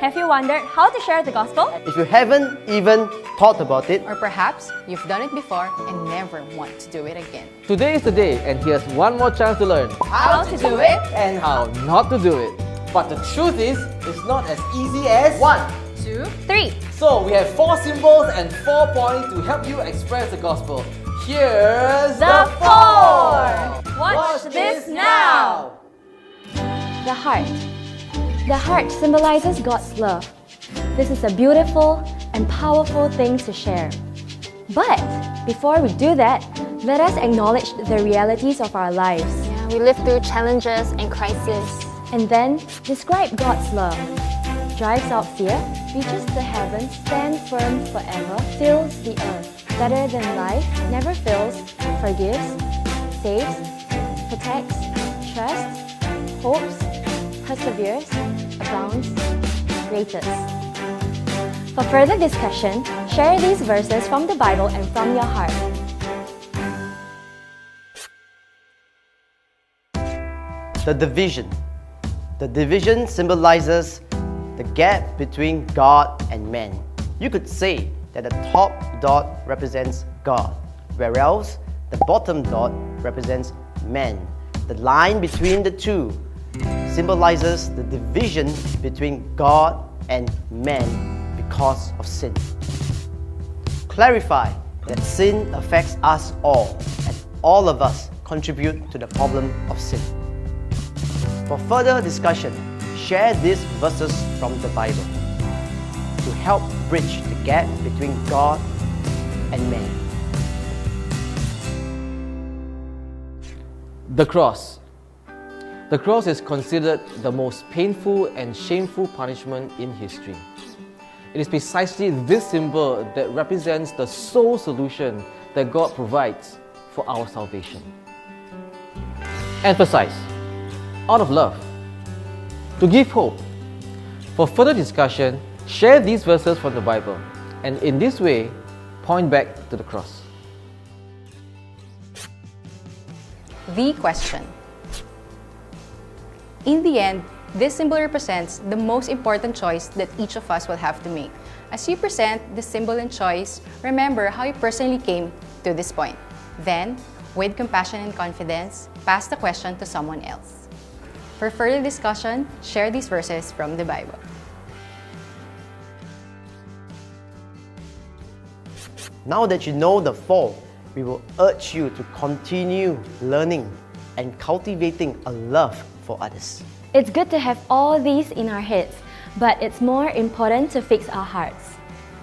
Have you wondered how to share the gospel? If you haven't even thought about it, Or perhaps you've done it before and never want to do it again. Today is the day, and here's one more chance to learn How to do it? and how not to do it. But the truth is, it's not as easy as 1. 2. 3. So we have 4 symbols and 4 points to help you express the gospel. Here's The 4! Watch this now! The heart. The heart symbolizes God's love. This is a beautiful and powerful thing to share. But before we do that, let us acknowledge the realities of our lives Yeah, we live through challenges and crises. and then describe God's love. Drives out fear, reaches the heavens, stands firm forever, fills the earth. Better than life, never fails, forgives, saves, protects, trusts, hopes, perseveres, abounds, greatest. For further discussion, share these verses from the Bible and from your heart. the division. The division symbolizes the gap between God and man. You could say that the top dot represents God, whereas the bottom dot represents man. The line between the two symbolizes the division between God and man because of sin. Clarify that sin affects us all, and all of us contribute to the problem of sin. For further discussion, share these verses from the Bible to help bridge the gap between God and man. The cross. The cross is considered the most painful and shameful punishment in history. It is precisely this symbol that represents the sole solution that God provides for our salvation. Emphasize, out of love, to give hope. For further discussion, share these verses from the Bible, and in this way, point back to the cross. The question. In the end, this symbol represents the most important choice that each of us will have to make. As you present this symbol and choice, remember how you personally came to this point. Then, with compassion and confidence, pass the question to someone else. For further discussion, share these verses from the Bible. Now that you know the four, we will urge you to continue learning and cultivating a love for others. It's good to have all these in our heads, but it's more important to fix our hearts.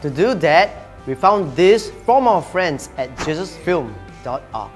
To do that, we found this from our friends at jesusfilm.org.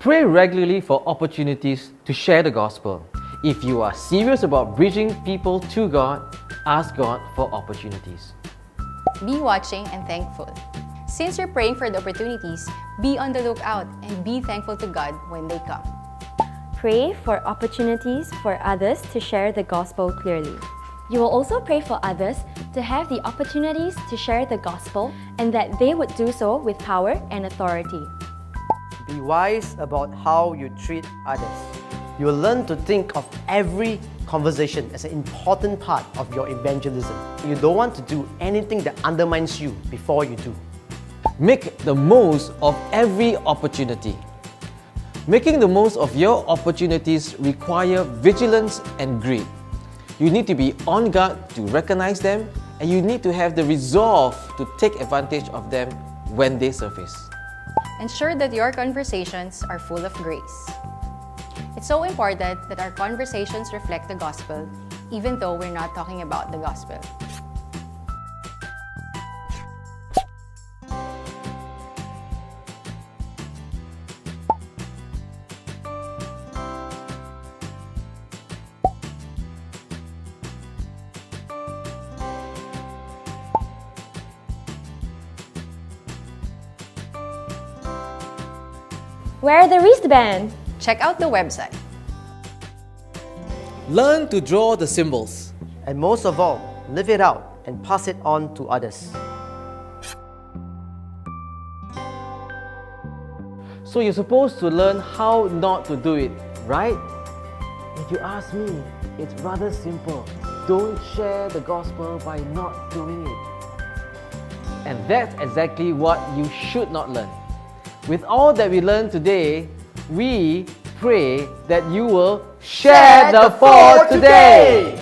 Pray regularly for opportunities to share the gospel. If you are serious about bridging people to God, ask God for opportunities. Be watching and thankful. Since you're praying for the opportunities, be on the lookout and be thankful to God when they come. Pray for opportunities for others to share the gospel clearly. You will also pray for others to have the opportunities to share the gospel and that they would do so with power and authority. Be wise about how you treat others. You will learn to think of every conversation as an important part of your evangelism. You don't want to do anything that undermines you before you do. Make the most of every opportunity. Making the most of your opportunities require vigilance and greed. You need to be on guard to recognize them, and you need to have the resolve to take advantage of them when they surface. Ensure that your conversations are full of grace. It's so important that our conversations reflect the gospel, even though we're not talking about the gospel. Wear the wristband. Check out the website. Learn to draw the symbols. And most of all, live it out and pass it on to others. So you're supposed to learn how not to do it, right? If you ask me, it's rather simple. Don't share the gospel by not doing it. And that's exactly what you should not learn. With all that we learned today, we pray that you will share the for today.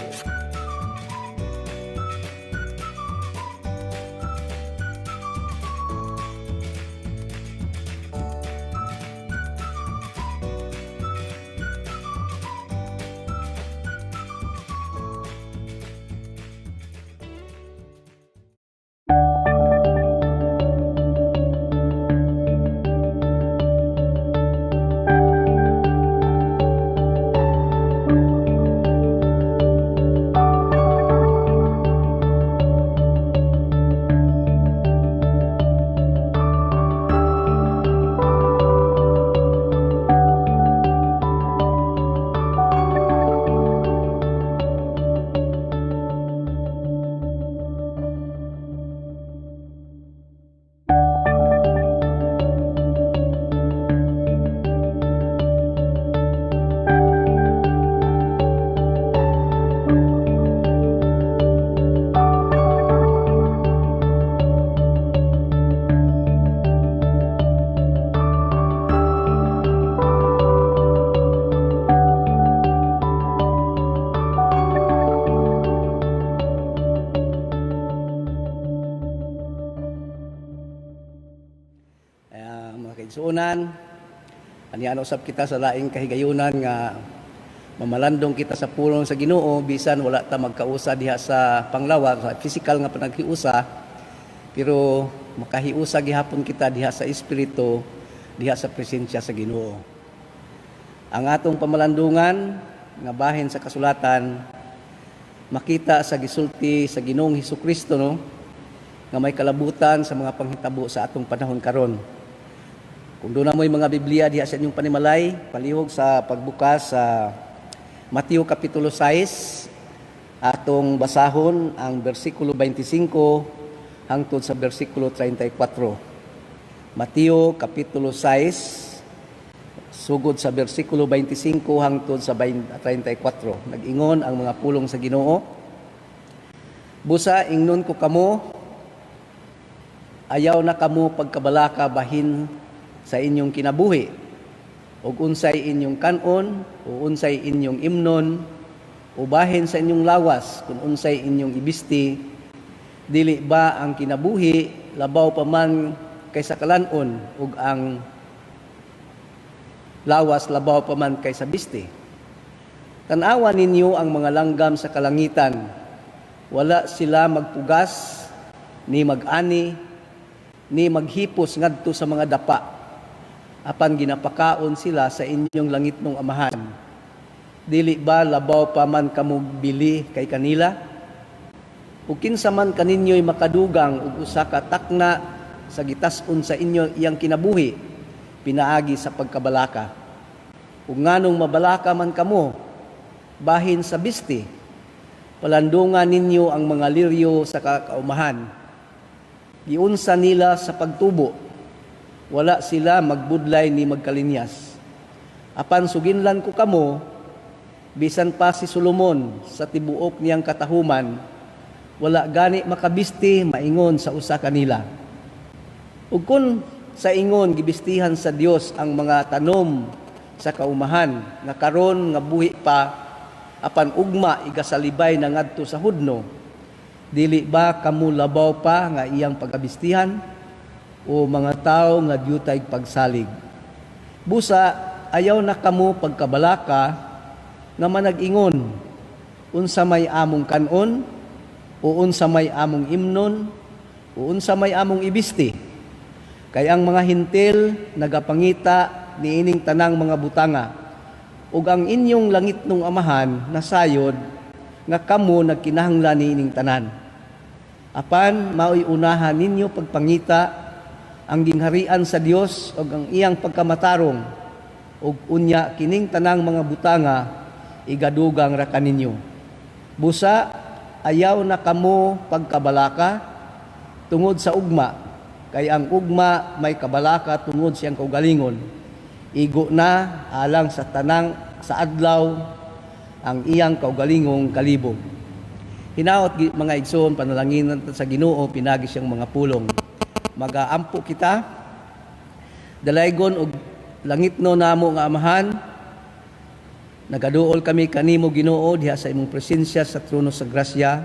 Suunan, anian usab kita sa laing kahigayunan nga mamalandong kita sa pulong sa Ginoo bisan wala ta magkausa diha sa panglawag sa physical nga panaghiusa, pero makahiusa gihapon kita diha sa espiritu, diha sa presensya sa Ginoo. Ang atong pamalandungan nga bahin sa kasulatan makita sa gisulti sa Ginoong Hesukristo, no, nga may kalabutan sa mga panghitabo sa atong panahon karon. Kung doon na mo'y mga Biblia diha sa inyong panimalay, palihog sa pagbukas sa Mateo Kapitulo 6, atong basahon ang versikulo 25 hangtod sa versikulo 34. Mateo Kapitulo 6, sugod sa versikulo 25 hangtod sa 34. Nag-ingon ang mga pulong sa Ginoo. Busa ingnon ko kamo, ayaw na kamo pagkabalaka bahin sa inyong kinabuhi, ug unsay inyong kanon, o unsay inyong imnon, o bahin sa inyong lawas, kung unsay inyong ibisti, dili ba ang kinabuhi, labaw pa man kaysa kalanon, ug ang lawas labaw pa man kaysa bisti. Tanawa ninyo ang mga langgam sa kalangitan, wala sila magpugas, ni mag-ani, ni maghipos ngadto sa mga dapa, apan ginapakaon sila sa inyong langitnong amahan. Dili ba labaw pa man kamo bili kay kanila? Ug kinsa man kaninyo'y makadugang ug usa ka takna sa gitas-on sa inyo iyang kinabuhi, pinaagi sa pagkabalaka. Ug nganong mabalaka man kamo, bahin sa bisti, palandungan ninyo ang mga liryo sa kaumahan. Giunsa nila sa pagtubo, wala sila magbudlay ni magkalinyas. Apan suginlan ko kamo, bisan pa si Solomon sa tibuok niyang katahuman, wala gani makabisti maingon sa usa kanila. Ug kun sa ingon gibistihan sa Dios ang mga tanom sa kaumahan, nga karon nga buhi pa, apan ugma igasalibay na ngadto sa hudno, dili ba kamo labaw pa nga iyang pagabistihan? O mga tao nga diyutay pagsalig. Busa, ayaw na kamo pagkabalaka nga manag-ingon, unsa may among kanon, o unsa may among imnon, o unsa may among ibisti. Kay ang mga hintil nagapangita niining tanang mga butanga, ug ang inyong langitnong amahan nasayod nga kamo nagkinahanglan niining tanan. Apan maoy unahan ninyo pagpangita ang gingharian sa Dios ug ang iyang pagkamatarong ug unya kining tanang mga butanga igadugang ra kaninyo. Busa ayaw na kamo pagkabalaka tungod sa ugma, kay ang ugma may kabalaka tungod siyang kaugalingon. Igo na alang sa tanang sa adlaw ang iyang kaugalingong kalibog. Hinaot mga igsoon, panalangin sa Ginoo pinagi siyang mga pulong. Magaampo kita, dalaygon og langitno namo nga Amahan, nagaduol kami kanimo Ginoo diha sa imong presensya sa trono sa grasya.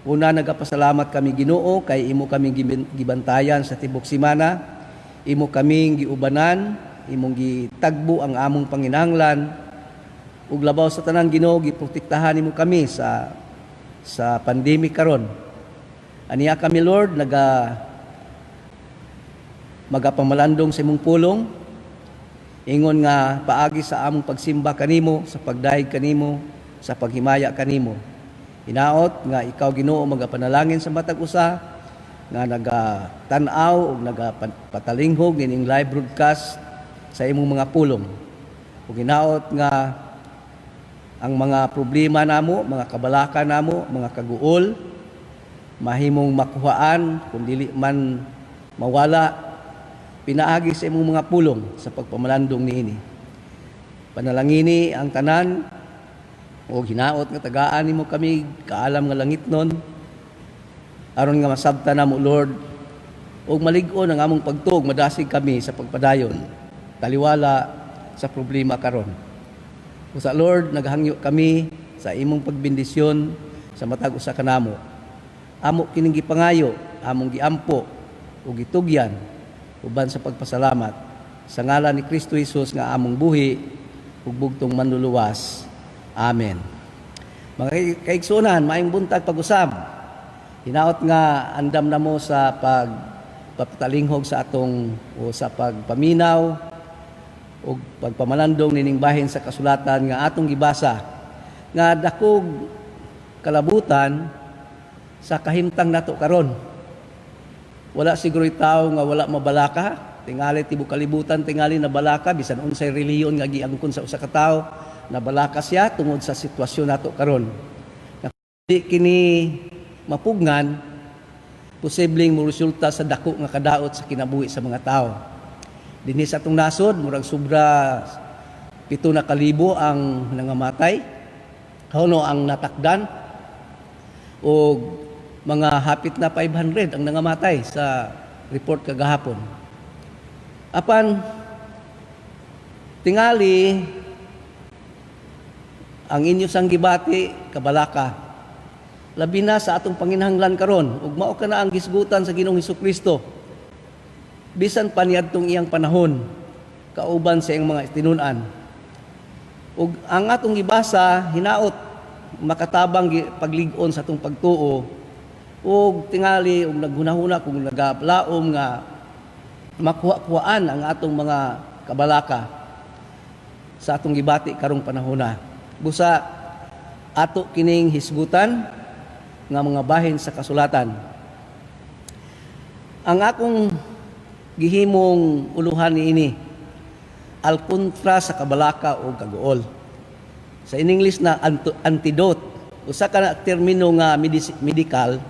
Una nagapasalamat kami Ginoo kay imo kaming gibantayan sa tibok semana, imo kaming giubanan, imong gitagbo ang among panginahanglan, ug labaw sa tanang Ginoo giprotektahan nimo kami sa pandemic karon. Aniya kami Lord magapamalandong sa imong pulong, ingon nga paagi sa among pagsimba kanimo, sa pagdahig kanimo, sa paghimaya kanimo. Hinaot nga ikaw Ginoo magapanalangin sa matag usa nga nagatanaw ug nagapatalinghob nining live broadcast sa imong mga pulong. Ug hinaot nga ang mga problema namo, mga kabalaka namo, mga kaguol mahimong makuhaan kun dili man mawala, pinaagi sa imong mga pulong sa pagpamalandong niini. Panalangini ang tanan o hinaot nga tagaan nimo kami kaalam nga langitnon aron nga masabta namo Lord ug malig-on ang among pagtuog, madasig kami sa pagpadayon taliwala sa problema karon. Usa Lord, naghangyo kami sa imong pagbendisyon sa matag usa kanamo. Amo kining gipangayo, among giampo ug gitugyan uban sa pagpasalamat sa ngalan ni Kristo Jesus nga among buhi ug bugtong manluluwas. Amen. Mga kaigsunan, maayong buntag pag-usab. Hinaot nga andam na mo sa pagpatalinghog sa atong o sa pagpaminaw o pagpamalandong nining bahin sa kasulatan nga atong gibasa nga dakog kalabutan sa kahimtang nato karon. Wala siguro tawo nga wala mabalaka, tingali tibok kalibutan, tingali na balaka bisan unsay reliyon nga giangkon sa usa ka tawo, nabalaka siya tungod sa sitwasyon nato karon. Di kini mapugnan, posibleng moresulta sa dako nga kadaot sa kinabuhi sa mga tao. Dinhi sa atong nasod, murag sobra 7,000 ang nangamatay, kauno ang natakdan, o mga hapit na 500 ang nangamatay sa report kagahapon. Apan, tingali, ang inyo sang gibati, kabalaka, labi na sa atong panginahanglan karon, ug mao ka na ang gisgutan sa Ginoong Hesukristo. Bisan pa niadtong iyang panahon, kauban sa iyang mga tinun-an. Ug ang atong gibasa, hinaot, makatabang paglig-on sa atong pagtuo, ug tingali, ug naghunahuna kung nagapalaom nga makuha-kuhaan ang atong mga kabalaka sa atong gibati karong panahona. Busa ato kining hisgutan nga mga bahin sa kasulatan. Ang akong gihimong uluhan niini al kontra sa kabalaka o kaguol. Sa in English na antidote, usa ka na termino nga medical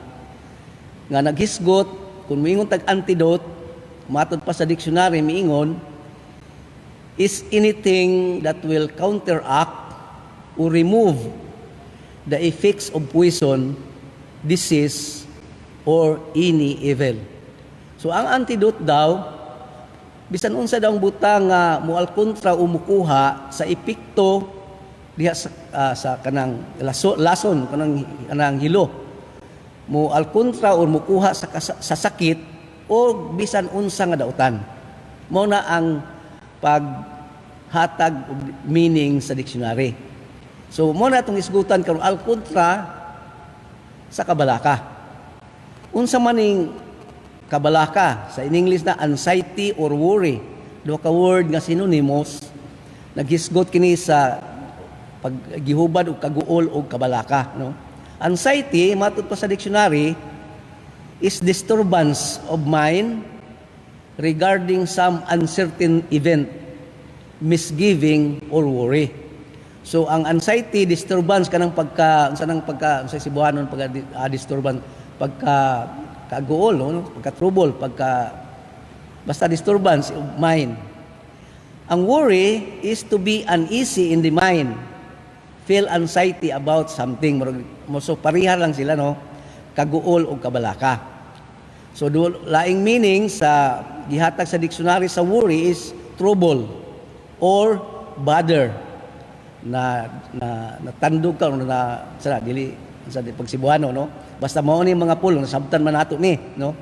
nga naghisgot kung miingon tag antidote, matod pa sa dictionary miingon is anything that will counteract or remove the effects of poison, disease, or any evil. So ang antidote daw, bisan unsa daw ang butang nga mual kontra o mukuha sa epekto diha sa kanang lason kanang hilo. Mual kontra o mukuha sa sakit o bisan unsa nga dautan. Mao na ang paghatag og meaning sa dictionary. So, mo na itong isgutan karon al kontra sa kabalaka. Unsa maning kabalaka, sa in English na anxiety or worry. Duha ka word nga synonymous, naghisgot kini sa paggihubad og kaguol og kabalaka. No? Anxiety, matod pa sa dictionary, is disturbance of mind regarding some uncertain event, misgiving or worry. So ang anxiety, disturbance kanang pagka sa Cebuanon disturbance, pagka kagool, no? Pagka trouble, basta disturbance of mind. Ang worry is to be uneasy in the mind, feel anxiety about something. So pareha lang sila, no? Kagool o kabalaka. So laing meaning sa gihatag sa dictionary sa worry is trouble or bother, na natandog ka sa dili sa pagsibuano, no? Basta mao ni mga pulong nasabtan man nato ni, no?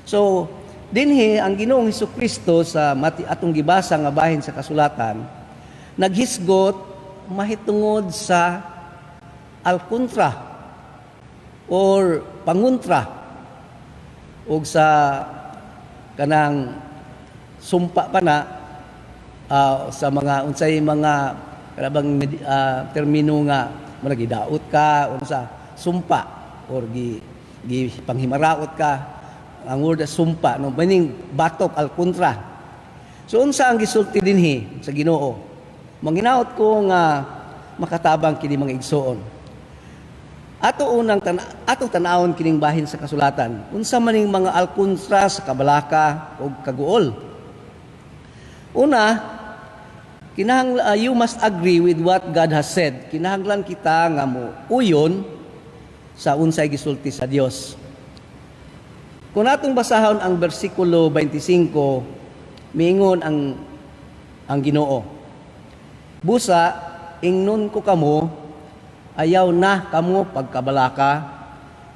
So dinhi ang Ginoong Hesukristo sa atong gibasa nga bahin sa kasulatan naghisgot mahitungod sa alkontra or pangontra og sa kanang sumpa pa na sa mga unsay mga karabang termino nga managidaot ka unsa sumpa or gi panghimaraot ka, ang word sumpa, no, meaning batok al kontra. So unsa ang gisulti dinhi sa Ginoo? Manginaot ko nga makatabang kini mga igsoon. Atong tanawon kining bahin sa kasulatan. Unsa maning mga al kontra sa kabalaka o kaguol? Una, you must agree with what God has said. Kinahanglan kita nga mo uyon sa unsay gisulti sa Dios. Kung natong basahon ang bersikulo 25, miingon ang Ginoo. Busa, ingnon ko kamo, ayaw na kamo pagkabalaka,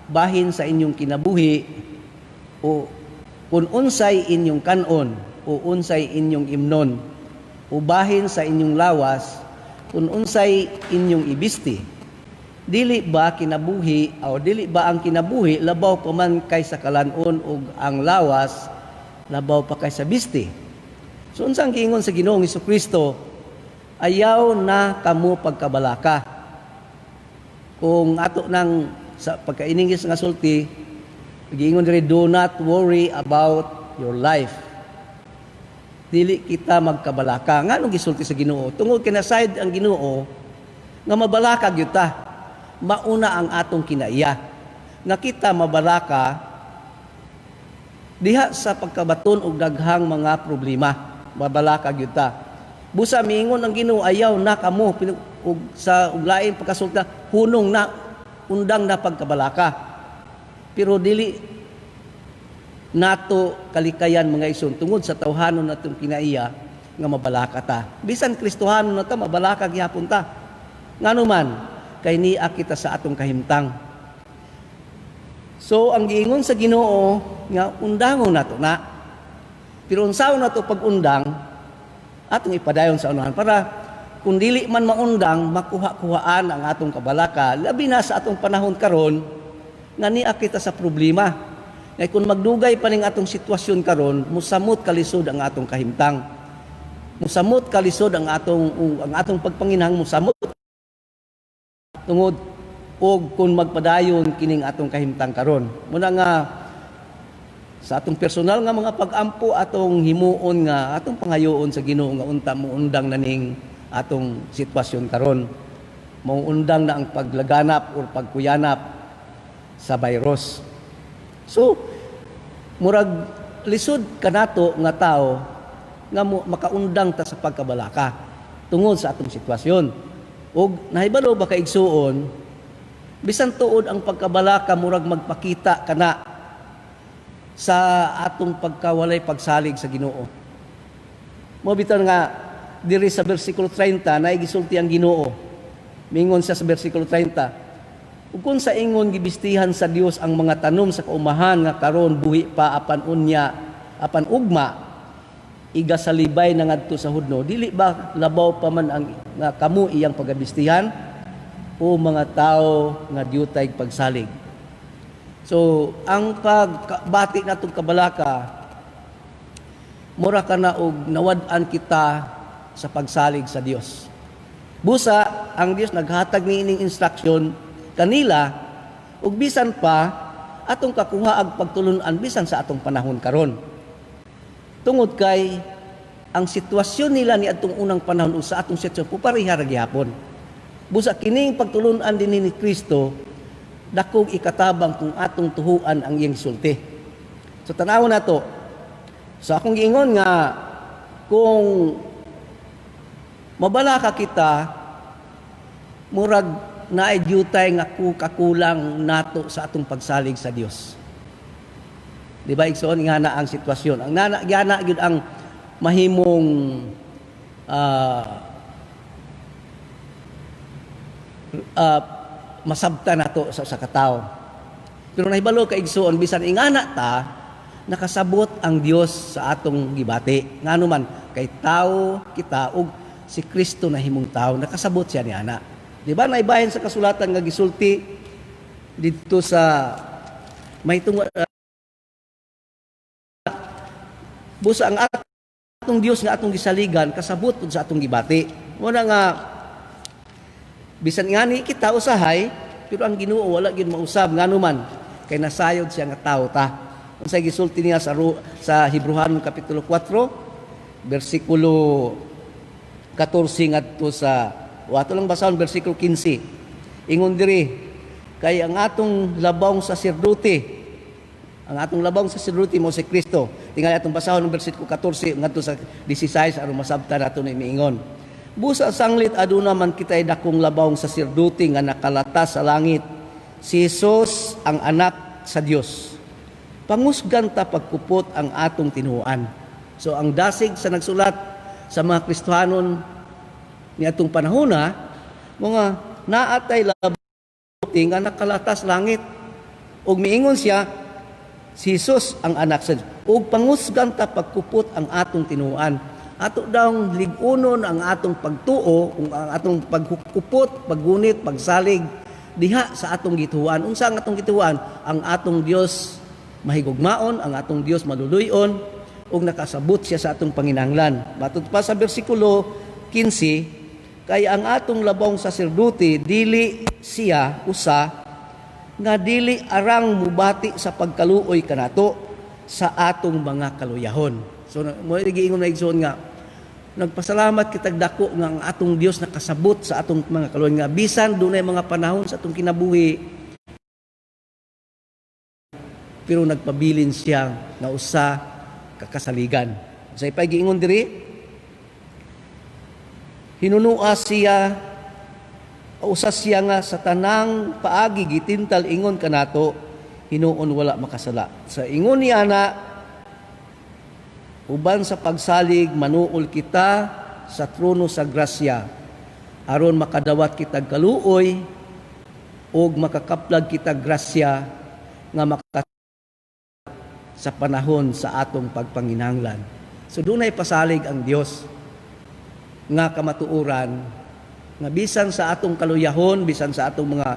bahin sa inyong kinabuhi, o kung unsay inyong kanon, o unsay inyong imnon, ubahin sa inyong lawas, kung unsay inyong ibisti. Dili ba kinabuhi, o dili ba ang kinabuhi, labaw pa man kay sa kalanon, o ang lawas, labaw pa kay sa bisti. So unsang giingon sa Ginoong Hesukristo, ayaw na kamo pagkabalaka. Kung ato nang sa pagkainingis nga sulti, giingon diri, do not worry about your life. Dili kita magkabalaka. Nga nung gisulti sa Ginoo? Tungod kinaside ang Ginoo, nga mabalaka gyud ta. Mauna ang atong kinaiya. Nga kita mabalaka diha sa pagkabaton og daghang mga problema. Mabalaka gyud ta. Busa miingon ang Ginoo, ayaw na kamo og sa lain pagkasulta, hunong na undang na pagkabalaka. Pero dili nato kalikayan mga ison tungod sa tawhanon natong kinaiya nga mabalaka ta. Bisan Kristohanon na ta, mabalaka gyapon ta. Ngano man kay niya kita sa atong kahimtang. So ang giingon sa Ginoo nga undangon nato na. Pero unsaon nato pag-undang atong ipadayon sa unahan para kung dili man maundang makuha-kuhaan ang atong kabalaka, labi na sa atong panahon karon nga niya kita sa problema. Kaya kung magdugay pa ning atong sitwasyon karon, musamot kalisod ang atong kahimtang. Musamot kalisod ang atong pagpanginhang, musamot tungod og kung magpadayon kining atong kahimtang karon. Muna nga sa atong personal nga mga pag-ampo atong himuon nga atong pangayoon sa Ginoo nga unta mo undang na ning atong sitwasyon karon. Mauundang na ang paglaganap o pagkuyanap sa virus. So, murag lisod kanato nga tao nga makaundang ta sa pagkabalaka tungod sa atong sitwasyon. Og nahibalo ba kaigsuon, bisan tuod ang pagkabalaka murag magpakita kana sa atong pagkawalay pagsalig sa Ginoo. Mo bitan nga diri sa bersikulo 30 naay gisulti ang Ginoo. Mingon siya sa bersikulo 30, ug kung sa ingon gibistihan sa Dios ang mga tanom sa kaumahan nga karon buhi pa apan unya apan ugma iga sa libay na ngadto sa hudno, dili ba labaw pa man ang nga kamo iyang pagabistihan o mga tao nga diutay pagsalig. So ang pagbati natong kabalaka mura kana og nawad-an kita sa pagsalig sa Dios. Busa ang Dios naghatag niining instruction kanila ug bisan pa atong kakuha ag pagtulunan bisan sa atong panahon karon. Tungod kay ang sitwasyon nila ni atong unang panahon sa atong sitwasyon pupareha ra gihapon. Busa kining pagtulon-an din ni Kristo dakog ikatabang kung atong tuhuan ang iyang sulti. So tanaw na to. So akong giingon nga kung mabala ka kita murag naay dutay nga kakulang nato sa atong pagsalig sa Dios. Di ba igsoon nga na ang sitwasyon. Ang nana gyud ang mahimong masabta nato sa katao. Pero nahibalo ka igsoon bisan ingana ta nakasabot ang Dios sa atong gibati. Ngano man kay tao kita ug si Kristo na himong tao nakasabot siya ni ana. Di ba naibahin sa kasulatan nga gisulti dito sa may tungod busa ang atong Dios nga atong gisaligan kasabot pud sa atong gibati. Muna nga bisan ngani kita usahay pero ang Ginoo wala gyud mausab ngano man kay nasayod siya nga tawo ta. Unsay gisulti niya sa Hebrehanon kapitulo 4 bersikulo 14 ngadto sa wato lang basahon bersikulo 15. Ingon diri kay ang atong labawng saserdote mo si Kristo. Tingali atong basahon ng bersikulo 14 ngadto sa 16 aron masabtan nato ni miingon. Busa sanglit aduna man kitay dakong labawng saserdote nga nakalatas sa langit. Si Jesus ang anak sa Dios. Pangusgan ta pagkupot ang atong tinuan. So ang dasig sa nagsulat sa mga Kristohanon ni atong panahona mga naatay labawng nga nakalatas langit. Ug miingon siya si Jesus ang anak sa Diyos. Ug pangusgan ta pagkupot ang atong tinuan. Ato daw ligunon ang atong pagtuo, ang atong pagkupot, paggunit, pagsalig diha sa atong gituan. Unsa ang atong gituan? Ang atong Dios mahigugmaon, ang atong Dios maluluyon, ug nakasabot siya sa atong panginahanglan. Matod pa sa bersikulo 15, kay ang atong labawng saserdote dili siya usa nga dili arang mubati sa pagkaluoy kanato sa atong mga kaluyahon. So mo giingon na igsoon nga nagpasalamat kitag dako nga ang atong Dios nakasabot sa atong mga kaluoy nga bisan dunay mga panahon sa atong kinabuhi pero nagpabilin siya nga usa kakasaligan. Sa ipay giingon diri hinunua siya usas siya nga sa tanang paagi gitintal ingon kanato hinuon wala makasala. Sa ingon niya na uban sa pagsalig manuol kita sa trono sa grasya aron makadawat kitag kaluoy ug makakaplag kitag grasya nga sa panahon sa atong pagpanginahanglan. So dunay pasalig ang Dios nga kamatuoran nga bisan sa atong kaluyahon, bisan sa atong mga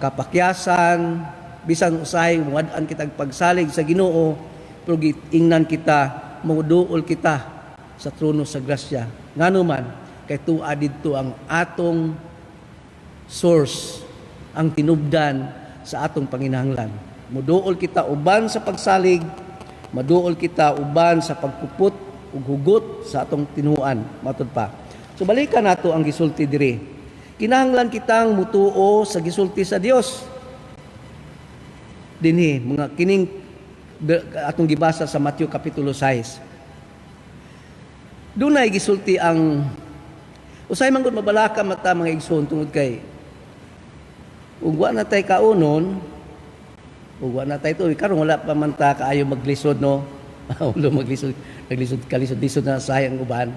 kapakyasan, bisan usahay muad-an kitag pagsalig sa Ginoo, pero ingnan kita, maduol kita sa trono sa grasya. Ngano man kay tuwa didto ang atong source, ang tinubdan sa atong panginahanglan. Maduol kita uban sa pagsalig, maduol kita uban sa pagkupot ug hugot sa atong tinuan. Matud pa. So balikan nato ang gisulti diri. Kinahanglan kitang mutuo sa gisulti sa Dios. Dinhi mga kining atong gibasa sa Matthew kapitulo 6. Dunay gisulti ang usay man gud mabalaka mata mga igsoon tungod kay ug wa na tay kaunon ug wa na tay tuig karon wala pa man ta kaayo maglisod no. Ulo maglisod kalisod na sayang uban.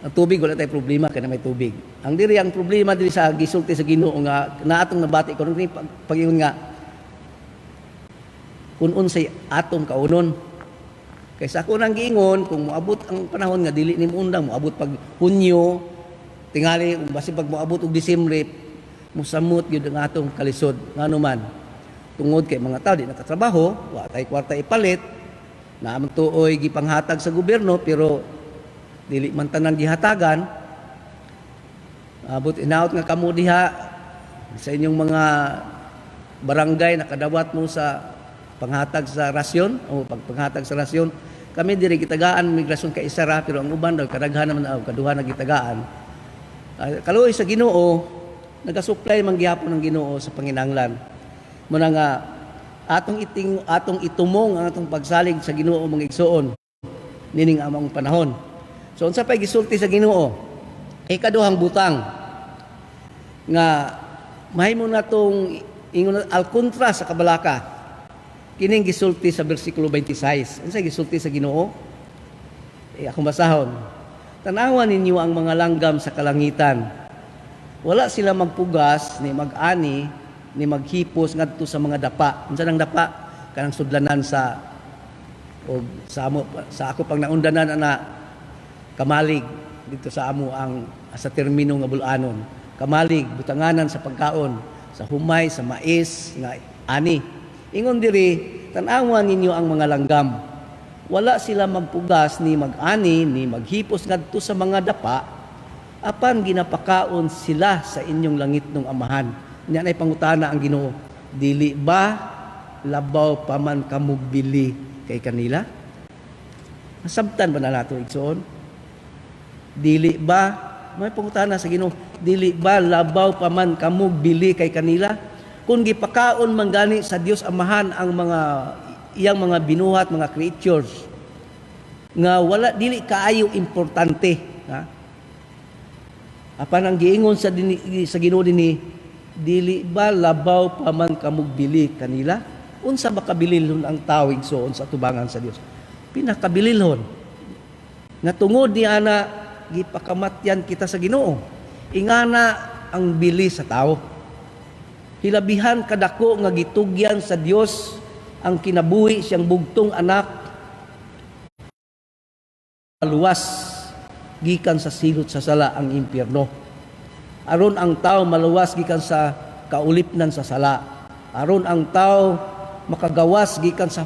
Ang tubig wala tay problema kay na may tubig. Ang diri ang problema diri sa gisulti sa Ginoo nga naatong nabati ko ning pag-ingon nga kung unsay atong kaunon. Kaysa ako nang giingon kung moabot ang panahon nga dili ni undang moabot pag Hunyo tingali basi pag moabot og Disyembre musamot gyud ang atong kalisod ngano man tungod kay mga tao di nakatrabaho wa tay kwarta ipalit na among tuoy gipanghatag sa gobyerno pero dili man tanan gihatagan abot inaot nga kamo diha sa inyong mga barangay nakadawat mo sa panghatag sa rasyon o pagpanghatag sa rasyon Kami diri gitagaan migrasyon kay Isara pero ang uban daw kadaghan naman kaduha na gitagaan. Kaluoy sa Ginoo, nagasupply man gihapon ng Ginoo sa panginahanglan. Muna nga atong itumong ang atong pagsalig sa Ginoo mga igsoon nining among panahon. So unsa pay gisulti sa Ginoo? Ikaduhang butang nga mahimo natong ingon al kontra sa kabalaka. Kining gisulti sa bersikulo 26. Unsa gisulti sa Ginoo? Akong basahon. Tanawan ninyo ang mga langgam sa kalangitan. Wala sila magpugas ni mag-ani ni maghipos ngadto sa mga dapa. Unsa nang dapa? Kanang sudlanan sa ako pang naundanan ana kamalig dito sa amo ang sa termino nga bulanon. Kamalig butanganan sa pagkaon, sa humay, sa mais nga ani. Ingon diri, tan-awan ninyo ang mga langgam. Wala sila magpugas ni mag-ani ni maghipos ngadto sa mga dapa apan ginapakaon sila sa inyong langit ng amahan. Nya nay pangutana ang Ginoo, dili ba labaw pa man kamugbili kay kanila? Masabtan ba na nato igsoon? Dili ba may pangutana sa Ginoo, dili ba labaw pa man kamugbili kay kanila? Kung gipakaon man gani sa Dios Amahan ang mga iyang mga binuhat, mga creatures nga wala dili kaayo importante, ha? Apan ang giingon sa Ginoo dinhi, dili ba labaw pa man kamugbili kanila? Unsa makabililhon ang tao igsoon sa tubangan sa Dios? Pinakabililhon nga tungod ni ana gipakamatyan kita sa Ginoo. Ingana ang bili sa tao. Hilabihan kadako nga gitugyan sa Dios ang kinabuhi siyang bugtong anak luwas gikan sa silot sa sala ang impyerno. Aron ang tao maluwas gikan sa kaulipnan sa sala. Aron ang tao makagawas gikan sa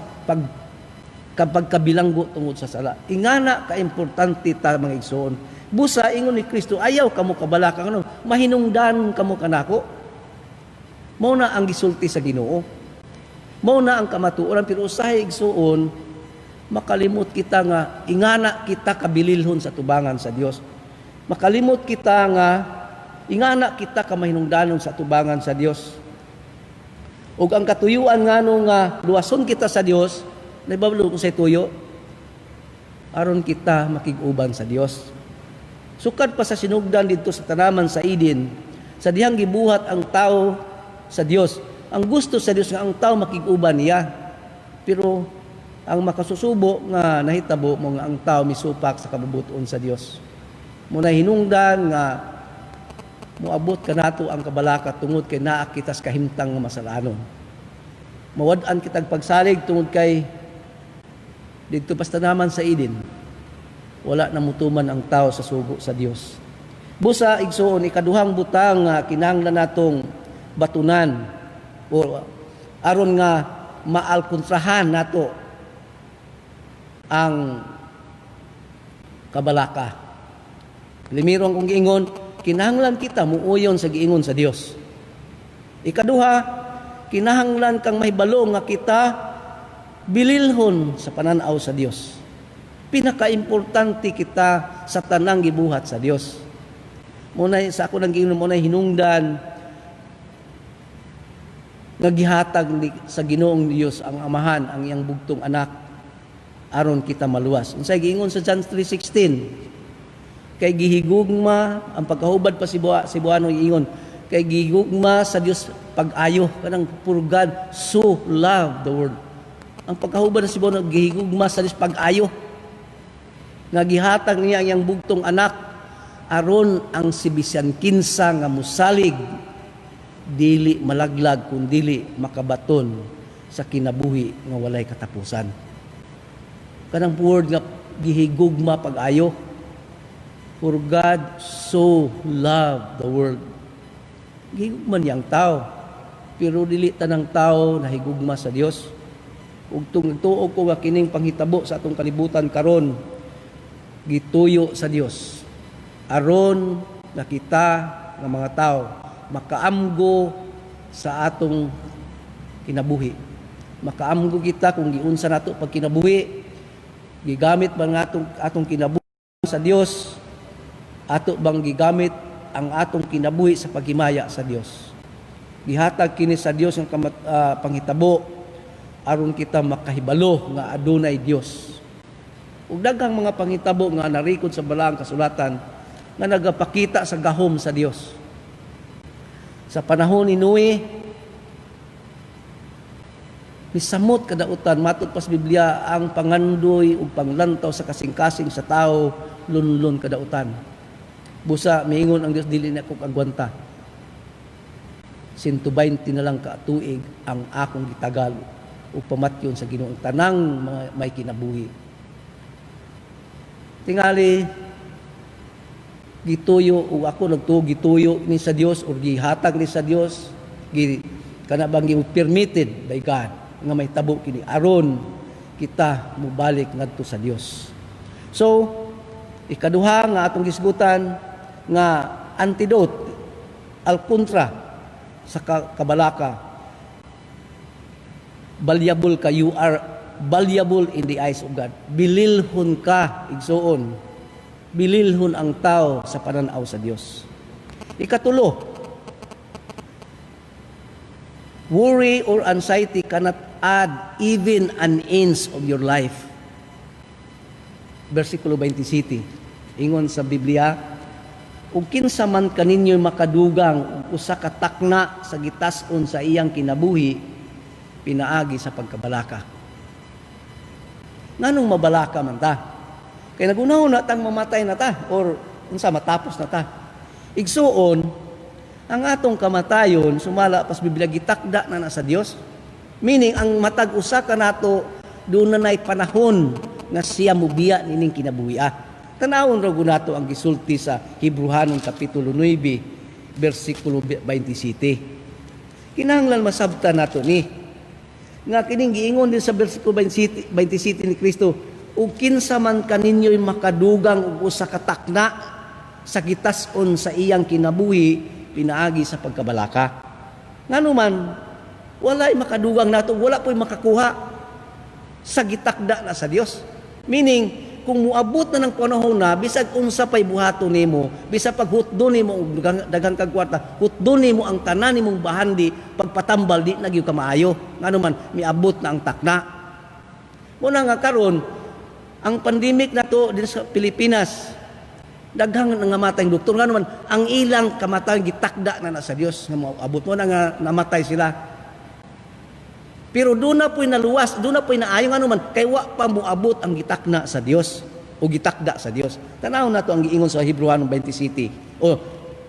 pagkabilanggo tungod sa sala. Ingana ka importante ta mga igsoon. Busa ingon ni Kristo, ayaw kamo kabalaka ano, mahinungdan kamo kanako. Mao na ang gisulti sa Ginoo. Mao na ang kamatuoran pero usahay igsuon makalimot kita nga ingana kita kabililhon sa tubangan sa Dios. Makalimot kita nga ingana kita kamahinungdanon sa tubangan sa Dios. Ug ang katuyuan ngano nga luwason kita sa Dios, naibabalo ko sa tuyo aron kita makig-uban sa Dios. Sukad pa sa sinugdan dito sa tanaman sa Eden, sa dihang gibuhat ang tao sa Dios. Ang gusto sa Dios nga ang tao makig-uban niya. Pero ang makasusubo nga nahitabo mo nga ang tao misupak sa kabubuton sa Dios. Muna hinungdan nga moabot kanato ang kabalaka tungod kay naa kita sa kahimtang nga masalanon. Mawad-an kitag pagsalig tungod kay didto basta naman sa Eden. Wala na mutuman ang tao sa sugo sa Dios. Busa igsoon ikaduhang butang nga kinahanglan natong batunan o aron nga maalkontrahan nato ang kabalaka. Limirong kong giingon, kinahanglan kita muuyon sa giingon sa Dios. Ikaduha, kinahanglan kang mahibalo nga kita bililhon sa pananaw sa Dios. Pinaka-importante kita sa tanang gibuhat sa Dios. Muna sa ako nang giingon muna hinungdan nga gihatag sa Ginoong Dios ang Amahan ang iyang bugtong anak aron kita maluwas. Unsay giingon sa John 3:16? Kay gihigugma ang pagkahubad pa si Buano giingon, kay gihigugma sa Dios pag-ayo kanang for God so loved the world. Ang pagkahubad sa si Buano gihigugma sa Dios pag-ayo nga gihatag niya ang iyang bugtong anak aron ang si bisan kinsa nga musalig dili malaglag kun dili makabaton sa kinabuhi nga walay katapusan. Kanang word nga gihigugma pag-ayo. For God so loved the world. Gihigugma niyang tao. Pero dili tanang tao nahigugma sa Dios. Ug tuo ko nga kining panghitabo sa atong kalibutan karon gituyo sa Dios. Aron nakita nga mga tao makaamgo sa atong kinabuhi. Makaamgo kita kung giunsa nato pag kinabuhi Gigamit ba nga atong kinabuhi sa Dios? Ato bang gigamit ang atong kinabuhi sa paghimaya sa Dios? Gihatag kini sa Dios ang panghitabo aron kita makahibalo nga adunay Dios. Ug daghang mga panghitabo nga narikod sa balaang kasulatan nga nagapakita sa gahom sa Dios. Sa panahon ni Noe, misamot kadautan matud pas Biblia ang pangandoy ug panglantaw sa kasing-kasing sa tao lunlon kadautan. Busa miingon ang Dios dili na ko kagwanta. 120 na lang ka tuig ang akong gitagal ug pamatyon sa Ginoo ang tanang mga may kinabuhi. Tingali gituyo o ako gituyo ni sa Dios o gihatag ni sa Dios kana bang permitted by God nga may tabo kini aron kita mubalik ngadto sa Dios. So ikaduha nga atong gisgutan nga antidote al kontra sa kabalaka, valuable ka, you are valuable in the eyes of God. Bililhon ka, igsoon. Bililhon ang tao sa pananaw sa Dios. Ikatulo, worry or anxiety cannot add even an inch of your life. Versikulo 27. Ingon sa Biblia, ug kinsa man kaninyo makadugang ug usa ka takna sa gitas-on sa iyang kinabuhi, pinaagi sa pagkabalaka. Nganong mabalaka man ta? Kay nagunaw na tang mamatay na ta or unsa matapos na ta. Igsuon, ang atong kamatayon sumala pas Biblia gitakda na sa Dios. Meaning ang matag usa ka nato doon na nay panahon nga siya mubiya nining kinabuhi. Tanawon ra nato ang gisulti sa Hebrehanon kapitulo 9 bersikulo 27. Kinahanglan masabtan nato ni nga kining giingon din sa bersikulo 27 ni Kristo, ug kinsa man kaninyo'y makadugang og usa ka takna sa gitas-on sa iyang kinabuhi, pinaagi sa pagkabalaka. Nganuman walay makadugang nato, wala po'y makakuha sa gitakda na sa Dios. Meaning kung muabot na ng panahon na bisag unsa pay buhaton nimo, bisag paghutdon nimo og daghang kag kwarta, hutdon nimo ang tanan nimong bahandi, pagpatambal di nagyo ka maayo. Nganuman miabot na ang takna. Muna nga karon ang pandemic nato din sa Pilipinas, daghang nangamatay ang doktor. Nganuman ang ilang kamatayon gitakda na sa Dios nga moabot mo na nga namatay sila. Pero doon na po'y naluwas, doon na po'y naayo nga naman, kay wa pa moabot ang gitakna sa Dios o gitakda sa Dios. Tanaw na to ang giingon sa Hebrehanon 27 o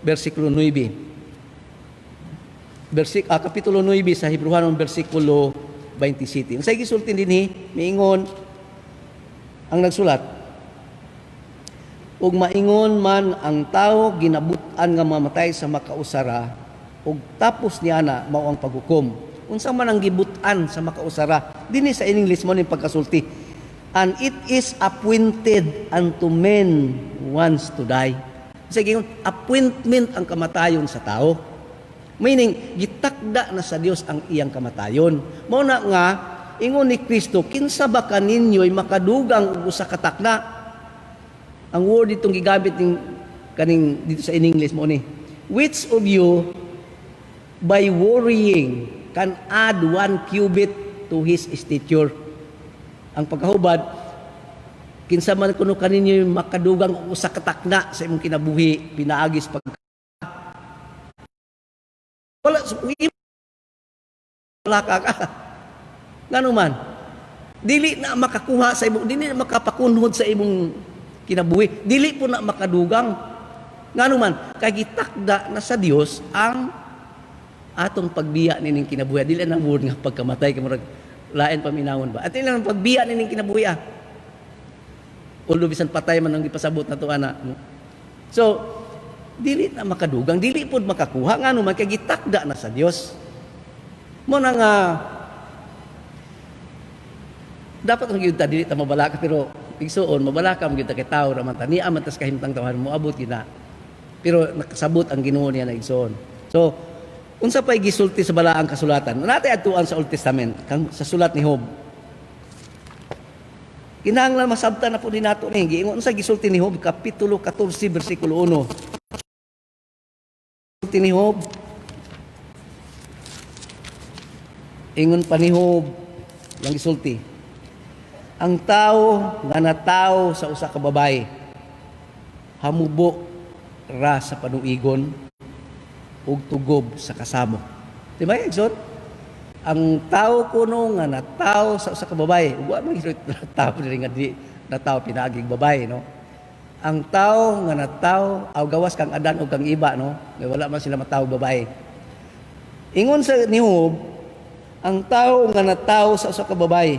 bersikulo 9. Kapitulo 9 sa Hebrehanon bersikulo 27. Ang sa gisultin dinhi, miingon ang nagsulat, ug maingon man ang tao ginabutan nga mamatay sa makausara, ug tapos niya na mao ang paghukom. Unsa man ang gibutan sa makausara, dinhi sa English mo ni pagkasulti, and it is appointed unto men once to die. Sige, appointment ang kamatayon sa tao. Meaning gitakda na sa Dios ang iyang kamatayon. Mao na nga ingon ni Kristo, kinsa ba kaninyo'y makadugang og usa ka takna? Ang word ditong gigamit kaning dito sa English mo ni, which of you by worrying can add 1 cubit to his stature. Ang pagkahubad, kinsa man kuno kaninyo makadugang usa ka takna sa imong kinabuhi, pinaagis pag wala ka. Ngano man, dili na makakuha sa imong, dili na makapakunhod sa imong kinabuhi, dili po na makadugang. Ngano man, kay gitakda na sa Dios ang atong pagbiya nining kinabuhi. Dili na word nga pagkamatay kamurag lain paminawon ba. At ilang pagbiya nining kinabuhi. Although bisan patay man ang gipasabot na to ana. So, dili na makadugang, dili pud makakuha ngano man kay gitakda na sa Dios. Mo na nga dapat ang gyud ta dili ta mabalaka, pero igsuon mabalaka mo gyud ta kay tawo ra man ta. Niya man tas kahimtang tawhan mo abot gina. Pero nakasabot ang Ginoo niya na igsuon. So, unsa pay gisulti sa balaang kasulatan? Natay atuan sa Old Testament, sa sulat ni Job. Kinahanglan masabtan na po din nato ni giingon sa gisulti ni Job kapitulo 14 bersikulo 1. Gisulti ni Job, ingon pa ni Job lang gisulti. Ang tao nga natao sa usa ka babae hamubo ra sa panuigon ug tugob sa kasamo. Di ba, Exxon? Ang tao kuno nga natao sa usa ka babae, wa man gid natao diri nga di natao pinaging babae, no? Ang tao nga natao aw gawas kang Adan ug kang Iba, no? Kay wala man sila matao babae. Ingon sa ni Job, ang tao nga natao sa usa ka babae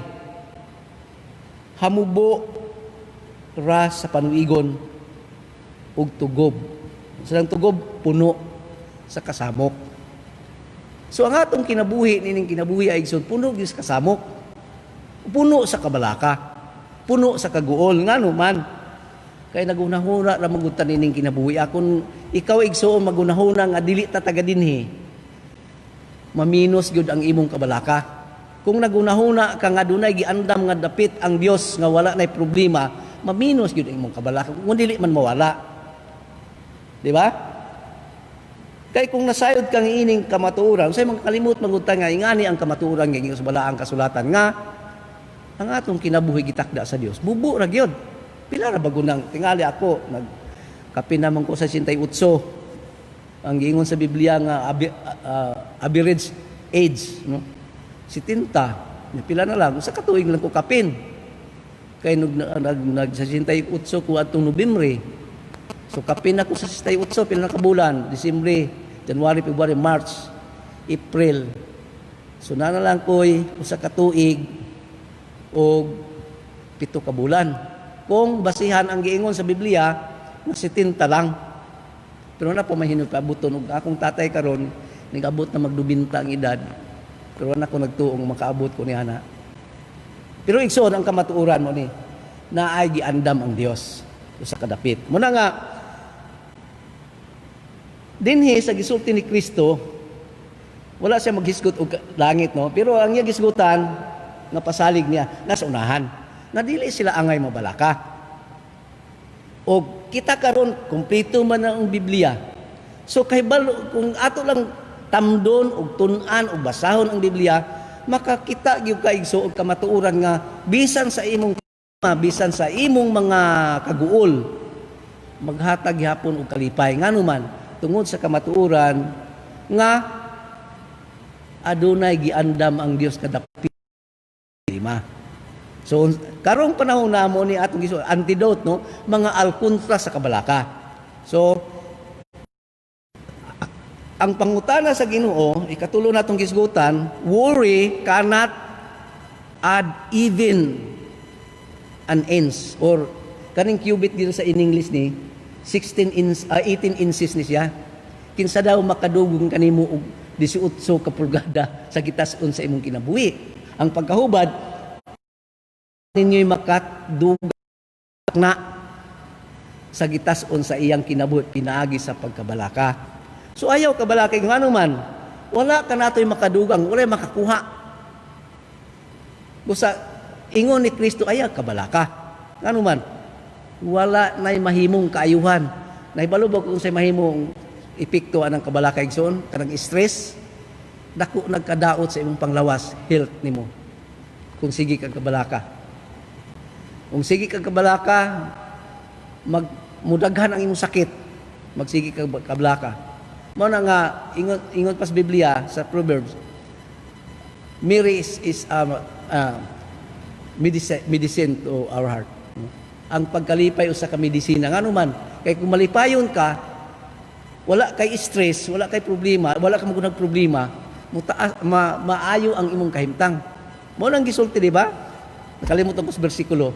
hamubo ra sa panuigon ug tugob. Sa tugob puno sa kasamok. So ang atong kinabuhi, nining kinabuhi ay puno gyud sa kasamok. Puno sa kabalaka. Puno sa kaguol. Ngano man, kay nagunahuna ra magutan nining kinabuhi. Akon ikaw igsoon magunahuna nga dili ta taga dinhi, maminos gyud ang imong kabalaka. Kung nagunahuna ka nga dunay giandam nga dapit ang Dios nga wala nay problema, maminos gyud ang imong kabalaka. Kung dili man mawala. Di ba? Kay kung nasayod kang ining kamatuoran, say mangkalimot mangutan nga ingani ang kamatuoran nga sa balaang kasulatan nga ang atong kinabuhi gitakda sa Dios. Bubo ra gyud. Pila ra bago nang tingali ako nagkapin naman ko sa 68. Ang giingon sa Biblia nga average age, no? 70. Pila na lang sa katuig lang ko kapin. Kay nag sa 68 ko atong Nobyembre. So kapin ako sa 68, pila na kabulan, Disyembre, January, February, March, April. So na lang ko'y usa ka tuig o 7 ka bulan. Kung basihan ang giingon sa Biblia, na 70 lang. Pero na po mahinod paabuton ug akong tatay karon nigabot na magdubinta ang edad. Pero na ko nagtuong makaabot ko ni ana. Pero igsoon ang kamatuoran mo ni na ay giandam ang Dios usa ka dapit. Muna nga dinhi sa gisulti ni Kristo, wala siya maghisgot og langit, no? Pero ang iya gisgutan nga pasalig niya nasa unahan. Na dili sila angay mabalaka. O kita karon kumpleto man ang Biblia. So kay balo kung ato lang tamdon og tun-an og basahon ang Biblia, makakita gyud ka igso og kamatuoran nga bisan sa imong bisan sa imong mga kaguol maghatag gihapon og kalipay nganuman tungod sa kamatuoran nga adunay giandam ang Dios kadapit lima. So karong panahon namo ni atong giso antidote, no, mga alkontra sa kabalaka. So ang pangutana sa Ginoo ikatulo natong gisgutan, worry cannot add even an inch or kaning cubit dito sa in English ni 18 inches ni siya. Kinsa daw makadugong kanimo og 18 ka pulgada sa gitas-on sa imong kinabuhi. Ang pagkahubad ninyo'y makadugong na sa gitas-on sa iyang kinabuhi pinaagi sa pagkabalaka. So ayaw kabalaka ngano man, wala ka natoy makadugang, wala makakuha. Busa ingon ni Kristo ayaw kabalaka. Ngano man, wala nay mahimong kaayuhan. Naibalubog kung say mahimong epekto anang kabalaka igsoon, kanang stress, dako nagkadaot sa imong panglawas, health nimo. Kung sige kang kabalaka. Kung sige kang kabalaka, mudaghan ang imong sakit. Magsige kang kabalaka. Mao na nga ingon pas Biblia sa Proverbs. Mary is medicine to our heart. Ang pagkalipay usa ka medisina ngano man kay kung malipayon ka wala kay stress, wala kay problema, wala ka magunag problema, maayo ang imong kahimtang. Mao nang gisulti di ba? Nakalimutan ko sa bersikulo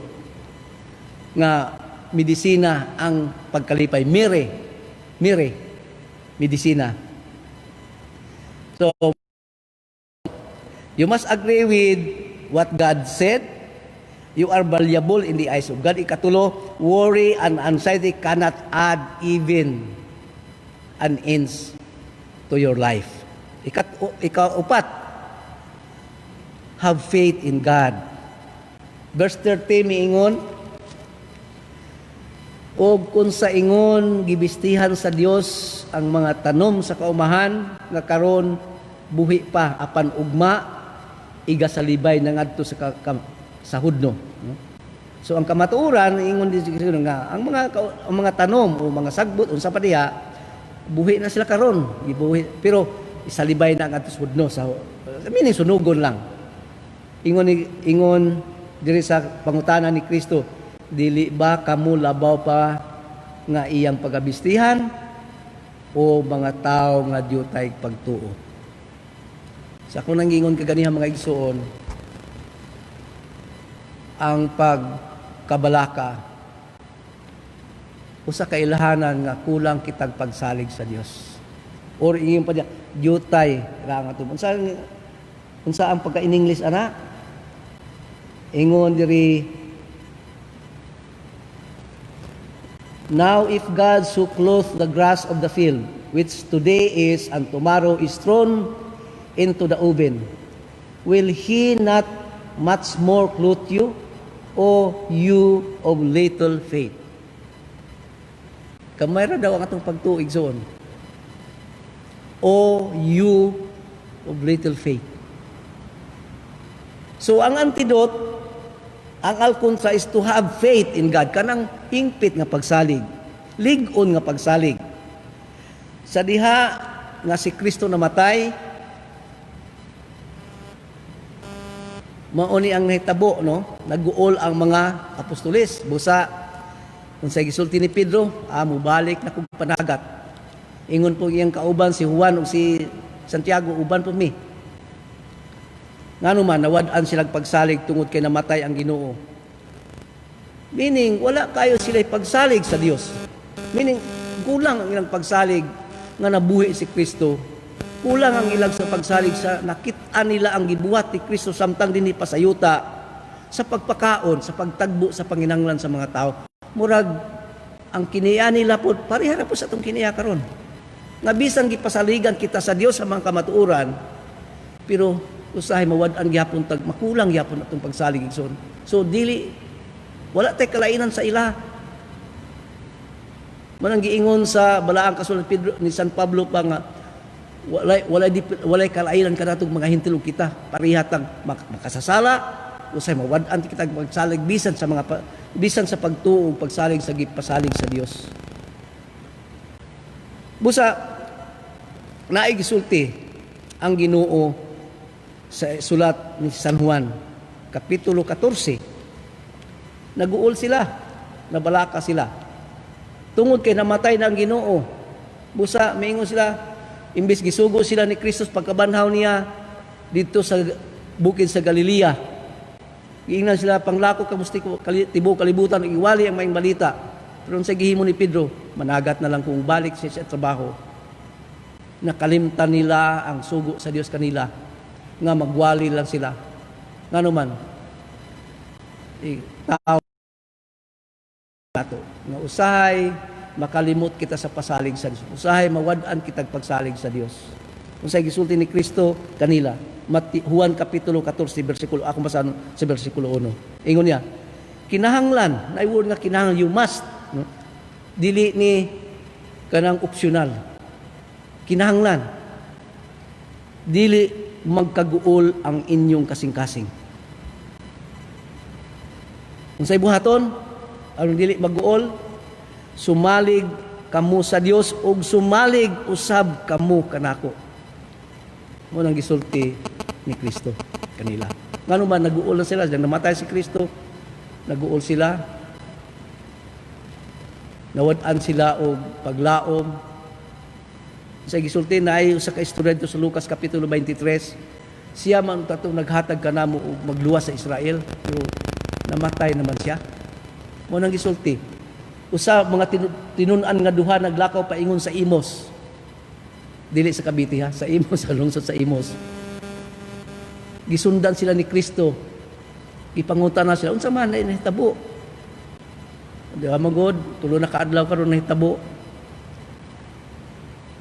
nga medisina ang pagkalipay, mire medisina. So you must agree with what God said. You are valuable in the eyes of God. Ikatulo, worry and anxiety cannot add even an inch to your life. Ikaupat, have faith in God. Verse 30 miingon, o kung sa ingon gibistihan sa Dios ang mga tanom sa kaumahan nga karon buhi pa apan ugma igasalibay na ngadto sa hudno. So ang kamatuoran ingon di nga ang mga tanom o mga sagbot unsa pa diha buhi na sila karon, gibuhi pero isalibay na ngadto sa hudno sa meaning sunugon lang. Ingon diri sa pangutana ni Kristo, dili ba kamo labaw pa nga iyang pagabistihan o mga tao nga diutay pagtuo? Sa akong nangingon kaganihan mga igsoon, ang pagkabalaka usa ka ilahanan nga kulang kitag pagsalig sa Dios. Or ingon pa diya, diutay ra nga tubo. Unsa ang pagka in English ana? Ingon diri, now if God so clothe the grass of the field, which today is and tomorrow is thrown into the oven, will He not much more clothe you, O you of little faith? Kamay ra daw ang atong pagtuig zon. O you of little faith. So ang antidote, ang alkontra is to have faith in God. Kanang hingpit nga pagsalig. Lig-on nga pagsalig. Sa diha nga si Kristo namatay, mauni ang nahitabo, no? Nag-uol ang mga apostoles. Busa, kung sa gisulti ni Pedro, mubalik na kong panagat. Ingon po iyang kauban si Juan o si Santiago, uban po mi. Nga naman, nawad-an silang pagsalig tungod kay namatay ang Ginoo. Meaning, wala kayo sila pagsalig sa Dios. Meaning, kulang ang ilang pagsalig nga nabuhi si Kristo. Kulang ang ilang sa pagsalig sa nakita nila ang gibuhat ni Kristo samtang dinhi pasayuta sa pagpakaon, sa pagtagbo, sa panginanglan sa mga tao. Murag, ang kiniya nila po, parihara po sa itong kiniya karon. Nga bisan gipasaligan kita sa Dios sa mga kamatuuran, pero usahay mawad-an gyapon tag makulang gyapon atong pagsalig igsoon. So dili wala tay kalainan sa ila. Manang giingon sa balaang kasulatan Pedro ni San Pablo pa nga walay kalainan kanatong mga hintilog kita. Parihatang makasasala usahay mawad-an kita pagsalig bisan sa pagtuo pagsalig sa gipasalig sa Dios. Busa naay gisulti ang Ginoo sa sulat ni San Juan, Kapitulo 14. Naguol sila, nabalaka sila. Tungod kay namatay na ang Ginoo. Busa, maingon sila, imbes gisugo sila ni Kristo pagkabanhaw niya dito sa bukid sa Galilea. Giingnan sila, panglako kamusti ko, tibo kalibutan, iwali ang maing balita. Pero sa gihimo ni Pedro, managat na lang kung balik siya sa trabaho. Nakalimtan nila ang sugo sa Dios kanila nga magwali lang sila. Nga naman, tao nato nga usahay makalimot kita sa pasalig sa Dios. Usahay mawad-an kitag pagsalig sa Dios. Usahay gisulti ni Kristo kanila. Juan Kapitulo 14 bersikulo ako masan sa bersikulo 1. Ingon niya, kinahanglan, na word nga kinahanglan, you must, no? Dili ni kanang optional. Kinahanglan. Dili magkaguol ang inyong kasing-kasing. Unsay buhaton? Aron dili maguol, sumalig kamo sa Dios ug sumalig usab kamo kanako. Mo nang gisulti ni Kristo kanila. Ngano man naguol na sila, nang namatay si Kristo, naguol sila. Nawad-an sila og paglaom. Sa gisulti na ay sa kaistorya sa Lucas Kapitulo 23, siya man tatong naghatag kanamo og magluwas sa Israel, pero namatay naman siya. Mo nang gisulti. Usa mga tinunan nga duha naglakaw paingon sa Imos. Dili sa Cavite ha, sa Imos, sa lungsod sa Imos. Gisundan sila ni Kristo. Ipangutan na sila, unsa man na nahitabo? Di ba magod, tulo na kaadlaw karon nahitabo.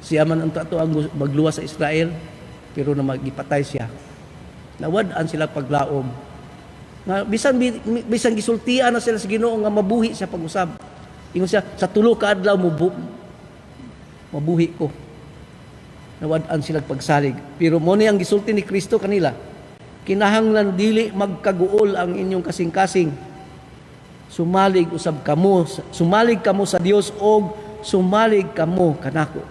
Siya man ang tato ang magluwas sa Israel, pero na magipatay siya. Nawad-an sila paglaom. Nga bisan gisultian na sila sa Ginoo nga mabuhi sa pag-usab. Ingon siya sa tulo ka adlaw mabuhi ko. Nawad-an sila pagsalig. Pero mo ni ang gisulti ni Kristo kanila. Kinahanglan dili magkaguol ang inyong kasing-kasing. Sumalig kamo sa Dios o sumalig kamo kanako.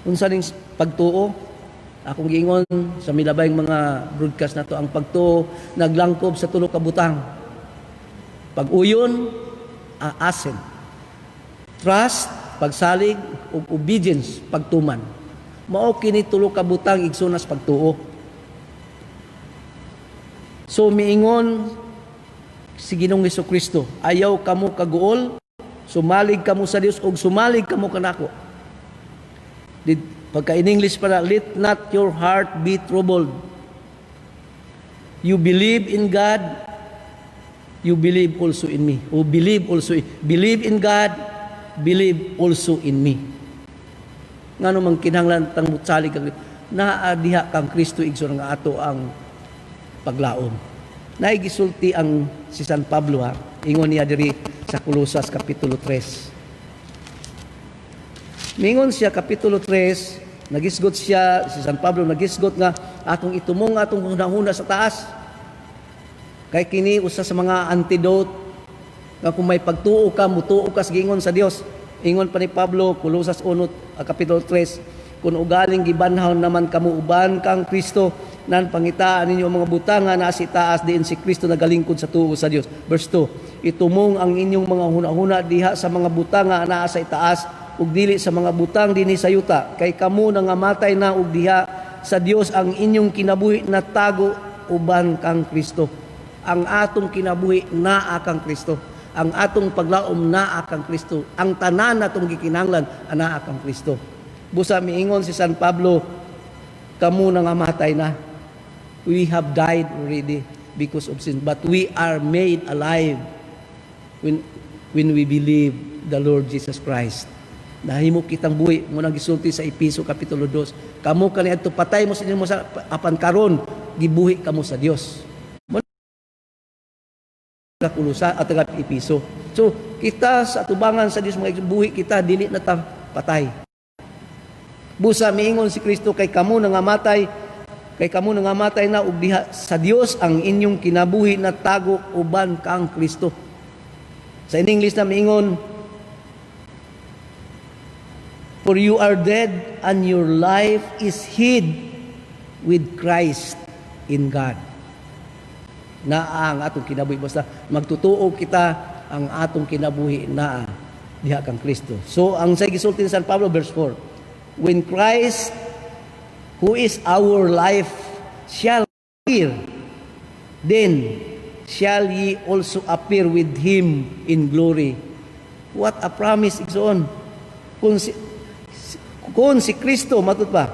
Unsa ning pagtuo? Akong giingon sa milabayng mga broadcast na to, ang pagtuo naglangkob sa tulo ka butang. Pag-uyon, aasen. Trust, pagsalig, ug obedience, pagtuman. Mao kini tulo ka butang igsunas pagtuo. So miingon si Ginoong Hesukristo, ayaw kamo kaguol, sumalig kamo sa Dios ug sumalig kamo kanako. Pagka in English para, let not your heart be troubled. You believe in God, you believe also in me. O believe in God, believe also in me. Ngano man kinahanglan tang mutsalig kang naa diha kang Kristo igsoon nga ato ang paglaom. Naigisulti ang si San Pablo ha. Ingon niya diri sa Colosas kapitulo 3. Mingon siya kapitulo 3, nagisgot siya, si San Pablo nagisgot nga atong itumong atong hunahuna sa taas. Kay kini usa sa mga antidote nga kung may pagtuo ka, mutuo ka sa gingon sa Dios. Ingon pa ni Pablo, Colosas 1, kapitulo 3, kung ugaling gibanhaw naman kamo uban kang Kristo, nan pangitaan ninyo mga butanga na si taas diin si Kristo nagalingkod sa tuo sa Dios. Verse 2, itumong ang inyong mga hunahuna diha sa mga butanga naa sa itaas, ug dili sa mga butang dinhi sa yuta, kay kamo nangamatay na ug diha sa Dios ang inyong kinabuhi na tago uban kang Kristo. Ang atong kinabuhi naa kang Kristo. Ang atong paglaom naa kang Kristo. Ang tanan natong gikinahanglan naa kang Kristo. Busa miingon si San Pablo, kamo nangamatay na. We have died already because of sin, but we are made alive when we believe the Lord Jesus Christ. Nahimo kitang buhi mo nang gisulti sa Episo kapitulo 2. Kamo kaniadto patay mo sa inyo sa apan karon gibuhi kamo sa Dios. Mo Kulusa at Episo. So kita sa atubangan sa Dios mga buhi kita dili na ta patay. Busa miingon si Kristo kay kamo nangamatay na ug diha sa Dios ang inyong kinabuhi na tago uban kang Kristo. Sa English na miingon, for you are dead and your life is hid with Christ in God. Na ang atong kinabuhi, basta magtutuo kita ang atong kinabuhi na diha kang Kristo. So ang sa gisulti ni San Pablo verse 4, when Christ who is our life shall appear, then shall ye also appear with him in glory. What a promise igsoon. Kung si Kristo matut ba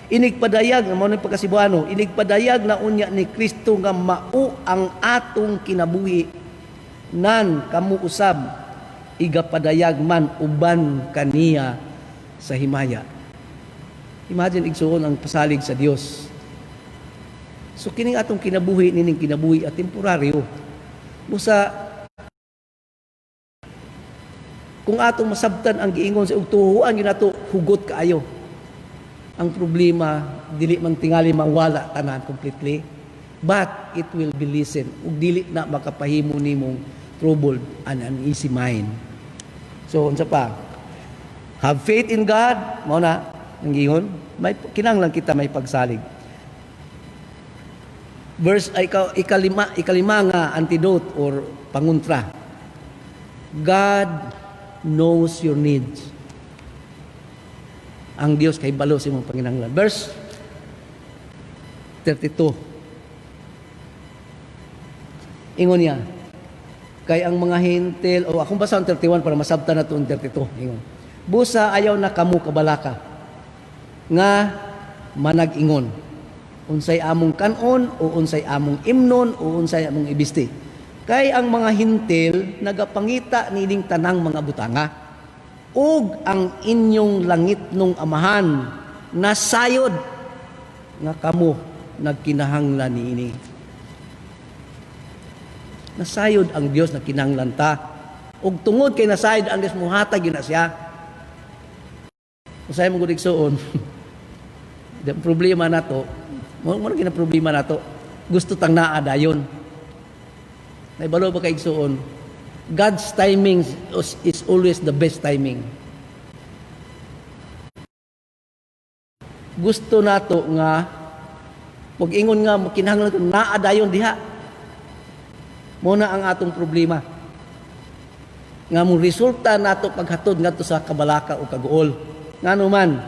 inigpadayag na mao pagkasibuano, inigpadayag na unya ni Kristo nga mao ang atong kinabuhi, nan kamu usab igapadayag man uban kaniya sa himaya. Imagine igsoon ang pasalig sa Dios. So kining atong kinabuhi nining kinabuhi at temporaryo. Busa kung atong masabtan ang giingon sa ugtuhuan yun nato hugot kaayo. Ang problema dili man tingali mawala tanan completely, but it will be listened ug dili na makapahimo nimong troubled and uneasy mind. So unsa pa? Have faith in God, mao na ang giingon, may kinahanglan kita may pagsalig. Verse ikalima nga antidote or panguntra. God knows your needs. Ang Dios kay balo sa imong panginahanglan. Verse 32. Ingon niya, kay ang mga hintil, o akong basa ang 31 para masabtan na ito ang 32. Ingon, busa ayaw na kamo kabalaka, nga manag-ingon, unsay among kanon, o unsay among imnon, o unsay among ibisti. Kay ang mga hintil nagapangita nining tanang mga butanga, ug ang inyong langit nung amahan nasayod nga kamo nagkinahanglan niini. Nasayod ang Dios na kinahanglan ta. Ug tungod kay nasayod ang Dios, muhatag yun na siya. Usay mong igsoon. Ang problema na to, mo na problema na to. Gusto tang naa dayon. Naibalo ba kay igsoon? God's timing is always the best timing. Gusto nato nga pag ingon nga kinahanglan naa dayon diha. Mo na ang atong problema. Nga mo resulta nato paghatod ngadto sa kabalaka o kaguol. Ngano man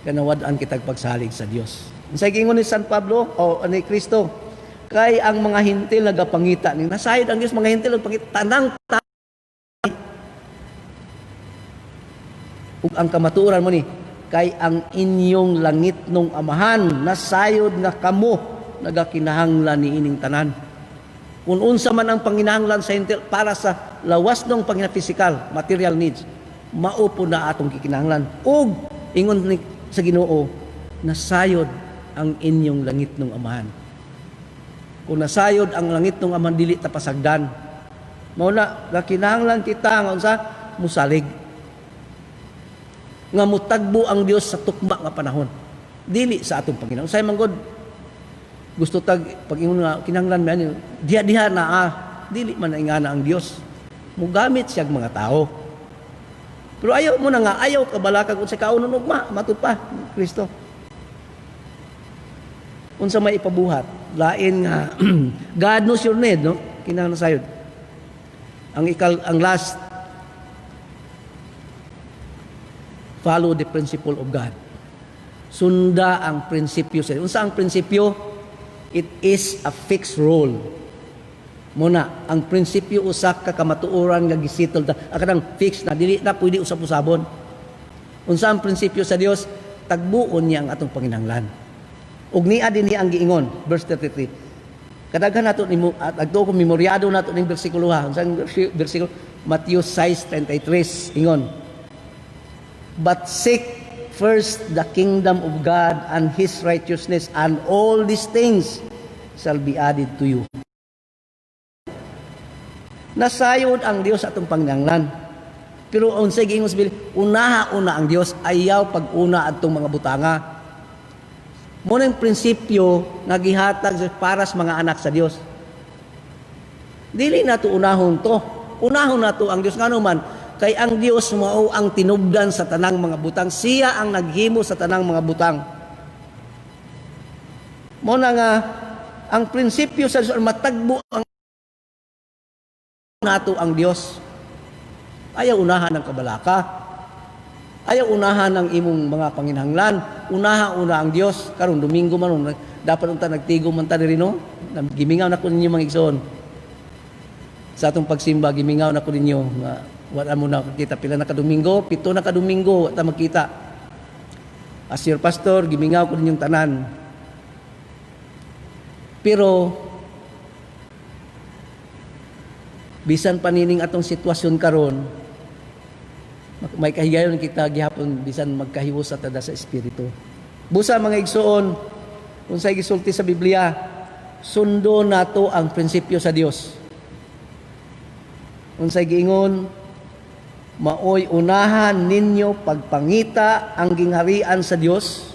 kanawad-an kitag pagsalig sa Dios. Unsay gingon ni San Pablo o ni Kristo, kay ang mga hintil nagapangita ni nasayod ang Dios mga hintil nagapangita tanang ug ang kamatuoran mo ni kay ang inyong langit nung amahan nasayod nga kamo nagakinahanglan ni ining tanan. Kung unsa man ang panginahanglan sa hintil para sa lawas ng physical, material needs, maupo na atong kikinahanglan. Ug ingon ni sa Ginoo, nasayod ang inyong langit ng amahan. Kung nasayod ang langit ng amahan, dili ta pasagdan. Mao na kinahanglan kita nga unsa musalig. Nga mutagbo ang Dios sa tukma nga panahon. Dili sa atong Panginoon. Usay man gud gusto tag pag ingon nga kinahanglan man diha na dili man na ingana ang Dios. Mugamit siya mga tao. Pero ayaw mo na nga, ayaw kabalakag unsa kaunon ugma, matud pa Kristo. Unsa may ipabuhat, lain nga God knows your need, no? Kinahanglan sayod. Ang last, follow the principle of God. Sunda ang prinsipyo sa unsa ang prinsipyo? It is a fixed rule. Muna, ang prinsipyo usak ka kamatuoran nga gisitol ta. Akadang fixed na dili na pwede usap-usabon. Unsa ang prinsipyo sa Dios? Tagbuon niya ang atong panginahanglan. Ug niya din niya ang giingon, verse 33. Kadaghan nato nimo at adto ko memoryado nato ning bersikulo ha. Unsa ang bersikulo? Matthew 6:33 ingon. But seek first the kingdom of God and His righteousness, and all these things shall be added to you. Nasayod ang Dios atong panginahanglan. Pero unsay giingos bil, una ang Dios, ayaw pag-una atong mga butanga. Mo nang prinsipyo nga gihatag para sa mga anak sa Dios. Dili nato unahon to. Unahon nato ang Dios ngano man kay ang Dios mao ang tinubdan sa tanang mga butang. Siya ang naghimo sa tanang mga butang. Mo na nga ang prinsipyo sa Dios matagbo ang nato ang Dios. Ayaw unahan ng kabalaka. Ayaw unahan ng imong mga panginahanglan. Una ang Dios. Karon Domingo man dapat unta nagtigo man ta diri no. Gimingaw na ko ninyo mga igsoon. Sa atong pagsimba gimingaw na ko ninyo nga wala mo na kita pila na ka Domingo, 7 na ka Domingo ta makita. As your pastor gimingaw ko ninyong tanan. Pero bisan panining atong sitwasyon karon, may kahigayon kita gihapon bisan magkahiwos sa tada sa espiritu. Busa mga igsoon, unsay gisulti sa Biblia, sundo nato ang prinsipyo sa Dios. Unsay giingon, maoy unahan ninyo pagpangita ang gingharian sa Dios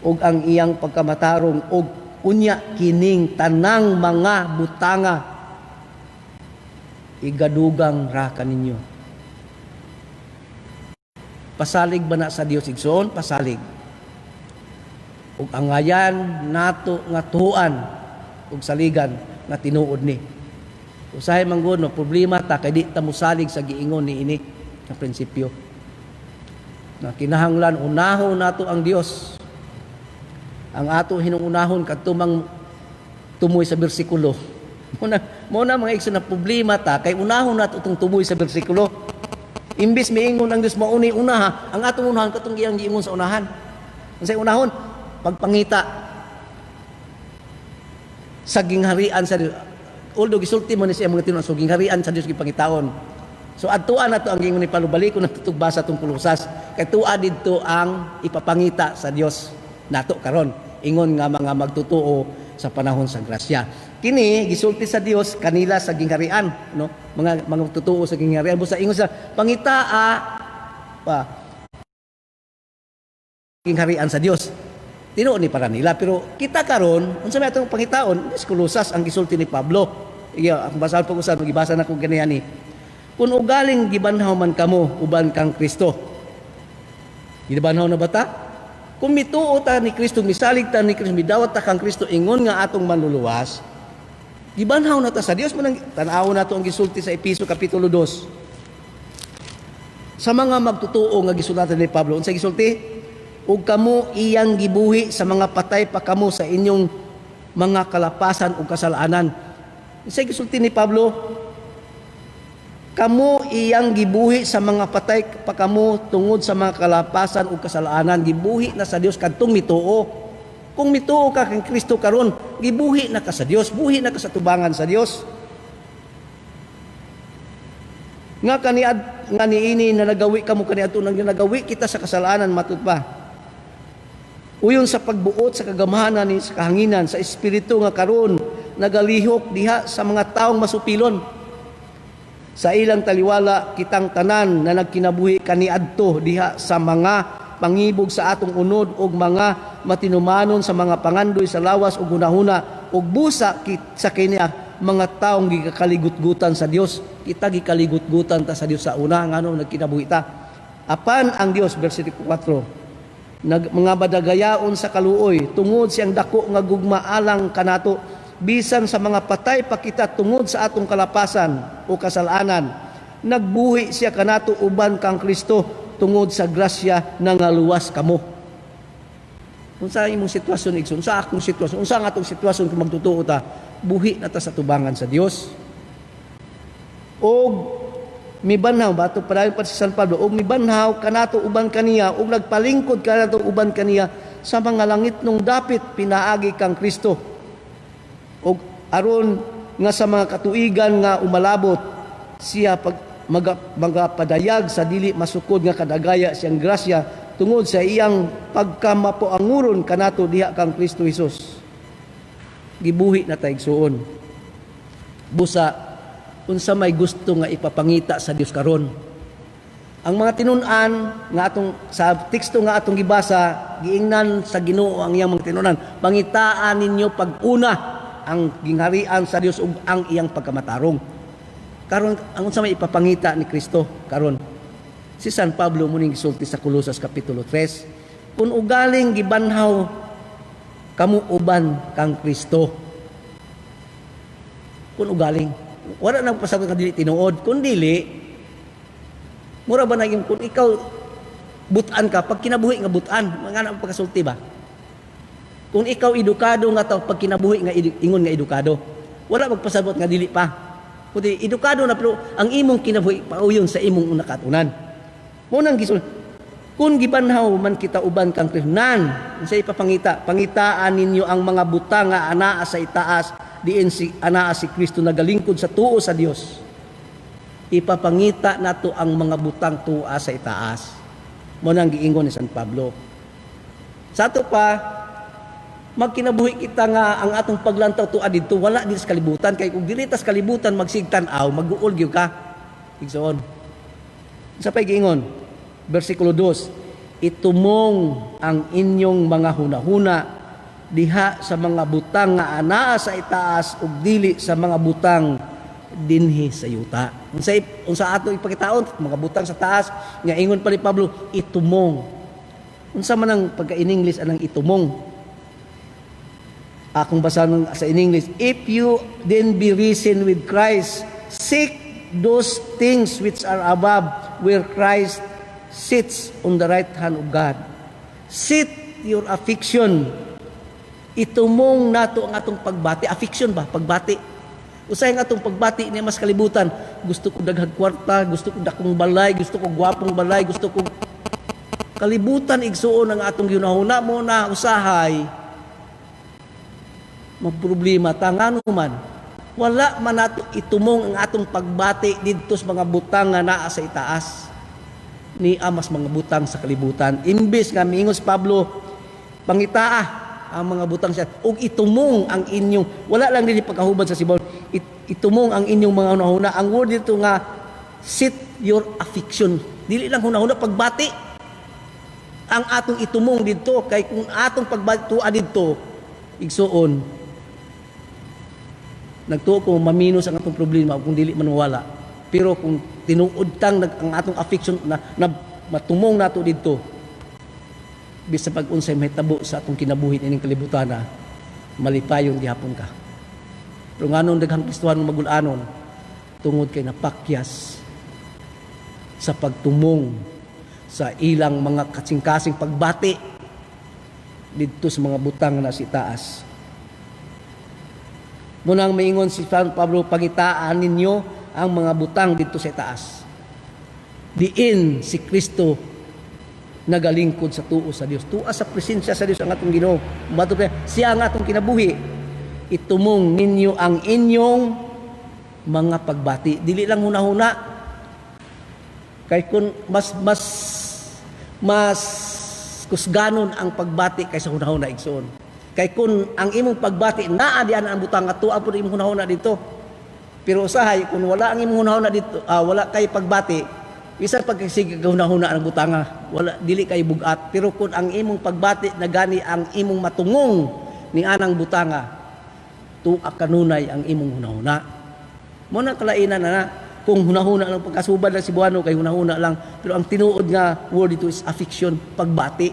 ug ang iyang pagkamatarong ug unya kining tanang mga butanga igadugang ra kaninyo. Pasalig ba na sa Dios igsoon? Pasalig. Ug ang ngayan nato nga tuhuan ug saligan nga tinuod ni. Usahay man gud no problema ta kay di ta mosalig sa giingon ni ini nga prinsipyo. Na kinahanglan unahon nato ang Dios. Ang ato hinunahon kadto mang tumoy sa bersikulo. Muna mga igsoon na problema ta kay unahon nato itong tumoy sa bersikulo. Imbis miingon ang Dios mauni unaha, ang atong unahan katong iyang giingon sa unahan. Unsay unahon? Pagpangita sa gingharian sa Dios. Although gisulti mo ni siya mga tinuod sa gingharian sa Dios gipangitaon. So adtuan nato ang giingon ni Pablo balik ko natutug basa tong Kolosas. Kay tuwa didto ang ipapangita sa Dios nato karon. Ingon nga mga magtutuo sa panahon sa grasya. Kini gisulti sa Dios kanila sa gingharian, no? Mga tutuo sa gingharian busa ingon sa pangitaa gingharian sa Dios. Tinuod ni para nila, pero kita karon unsa may atong pangitaon, diskulusas ang gisulti ni Pablo. Iya, ang basahan pag usab gibasa na ko ganiyan ni. Kung ugaling gibanhaw man kamo uban kang Kristo. Gibanhaw na bata? Kung mituo ta ni Kristo, misalig ta ni Kristo, midawat ta kang Kristo ingon nga atong manluluwas, gibanhaw na ta sa Dios. Manang tan-aw na to ang gisulti sa Episo kapitulo 2. Sa mga magtutuo nga gisulatan ni Pablo, unsa gisulti? Ug kamo iyang gibuhi sa mga patay pa kamo sa inyong mga kalapasan ug kasalanan. Unsa gisulti ni Pablo? Kamo iyang gibuhi sa mga patay pa kamo tungod sa mga kalapasan ug kasalanan. Gibuhi na sa Dios kadtong mituo. Kung mituo ka kang Kristo karon, gibuhi na ka sa Dios, buhi na ka sa tubangan sa Dios. Nga niini na nagawi kamo kaniadto nang nagawi kita sa kasalanan matud pa. Uyon sa pagbuot sa kagamahanan ni sa kahanginan sa espiritu nga karon nagalihok diha sa mga taong masupilon. Sa ilang taliwala kitang tanan na nagkinabuhi kaniadto diha sa mga pangibog sa atong unod ug mga matinumanon sa mga pangandoy sa lawas ug hunahuna ug busa sa kaniya mga taong gikakaligugutan sa Dios. Kita gikaligutgutan ta sa Dios sa una ngano nagkinabuhi ta. Apan ang Dios bersikulo 4 mga badagayaon sa kaluoy tungod siyang dako nga gugmaalang kanato bisan sa mga patay pa kita tungod sa atong kalapasan o kasalanan nagbuhi siya kanato uban kang Kristo tungod sa grasya nga ngaluwas kamo. Unsa imong sitwasyon igsoon, sa akong sitwasyon, unsa nga atong sitwasyon kung magtutuo ta, buhi na ta sa tubangan sa Dios. Og mibanhaw bato padayon pa si San Pablo, og mibanhaw kanato uban kaniya og nagpalingkod kanato uban kaniya sa mga langit nung dapit pinaagi kang Kristo. Og aron nga sa mga katuigan nga umalabot siya pag magapadayag sa dili masukod nga kadagaya siyang grasya tungod sa iyang pagkamapuanguron kanato diha kang Kristo Hesus. Gibuhi na ta igsuon. Busa unsa may gusto nga ipapangita sa Dios karon. Ang mga tinun-an nga atong sa teksto nga atong gibasa, giingnan sa Ginoo ang iyang mga tinun-an. Pangitaan ninyo pag-una ang gingharian sa Dios ug ang iyang pagkamatarong. Karon ang unsa may ipapangita ni Kristo karon. Si San Pablo muning gisulti sa Colosas kapitulo 3, kung ugaling gibanhaw kamo uban kang Kristo. Kung ugaling wala nang pasabot nga dili tinuod, kun dili mura ba naging kung ikaw butan ka pag kinabuhi nga butan, mga ang pagkasulti ba? Kung ikaw edukado nga taw pag kinabuhi nga ingon nga edukado, wala magpasabot nga dili pa. Kundi edukado na pero ang imong kinabuhi pauyon sa imong una katunan. Mo nang gisul kung gibanhaw man kita uban kang Kristo nan sa ipapangita, pangitaan ninyo ang mga butang nga anaa sa itaas diin si anaa si Kristo nagalingkod sa tuo sa Dios. Ipapangita nato ang mga butang tuwa sa itaas. Mo nang giingon ni San Pablo. Sa ato pa magkinabuhi kita nga ang atong paglantaw tuwa didto wala din sa kalibutan kay kung dili ta sa kalibutan magsigtan-aw maguol gyud ka. Igsoon. Sa pay giingon bersikulo 2, itumong ang inyong mga hunahuna diha sa mga butang nga anaa sa itaas ug dili sa mga butang dinhi sa yuta. Unsa ato ipakitaon mga butang sa taas nga ingon pa ni Pablo itumong. Unsa man ang pagka-in English anang itumong? Akong basahan sa in English, if you then be risen with Christ, seek those things which are above where Christ sits on the right hand of God. Set your affection. Itumong nato ang atong pagbati. Affection ba? Pagbati. Usay nga atong pagbati niya mas kalibutan. Gusto ko daghang kwarta, gusto ko dakong balay, gusto ko gwapong balay, gusto ko kalibutan igsuon ang atong ginahuna mo na usahay. Magproblema tangano man. Wala man nato itumong ang atong pagbati didto sa mga butang nga naa sa itaas. Ni amas mga butang sa kalibutan. Imbes nga miingos Pablo pangitaa ang mga butang siya ug itumong ang inyong wala lang dili pagkahubad sa sibaw itumong ang inyong mga hunahuna. Ang word dito nga set your affection, dili lang hunahuna pagbati ang atong itumong didto, kay kung atong pagbatuan didto igsuon nagtuo ko maminos ang atong problema kung dili man wala. Pero kung tinuod tang ang atong affection na matumong nato didto bisa pag unsay mahitabo sa atong kinabuhi ining kalibutan na malipayon gihapon ka. Pero nganon daghang Kristohano magul-anon tungod kay napakyas sa pagtumong sa ilang mga kasing-kasing pagbati didto sa mga butang na si taas. Munang maingon si San Pablo, pagitaan ninyo ang mga butang dito sa taas. Diin si Kristo nagalingkod sa tuo sa Dios. Tuwa sa presensya sa Dios ang atong Ginoo. Siya ang atong kinabuhi. Itumong ninyo ang inyong mga pagbati. Dili lang huna-huna. Kay kun mas kusganon ang pagbati kaysa hunahuna igsoon. Kay kun ang imong pagbati naa diyan ang butang ato apo imong hunahuna dito. Pero usahay kung wala ang imong hunahuna dito, wala kay pagbati, bisan pag sige hunahuna ang butanga, wala dili kay bugat. Pero kun ang imong pagbati nagani ang imong matungong ni anang butanga, tuwa kanunay ang imong hunahuna. Mo na kalainan na kung hunahuna lang pagkasubad lang si Buano kay hunahuna lang, pero ang tinuod nga word dito is affection, pagbati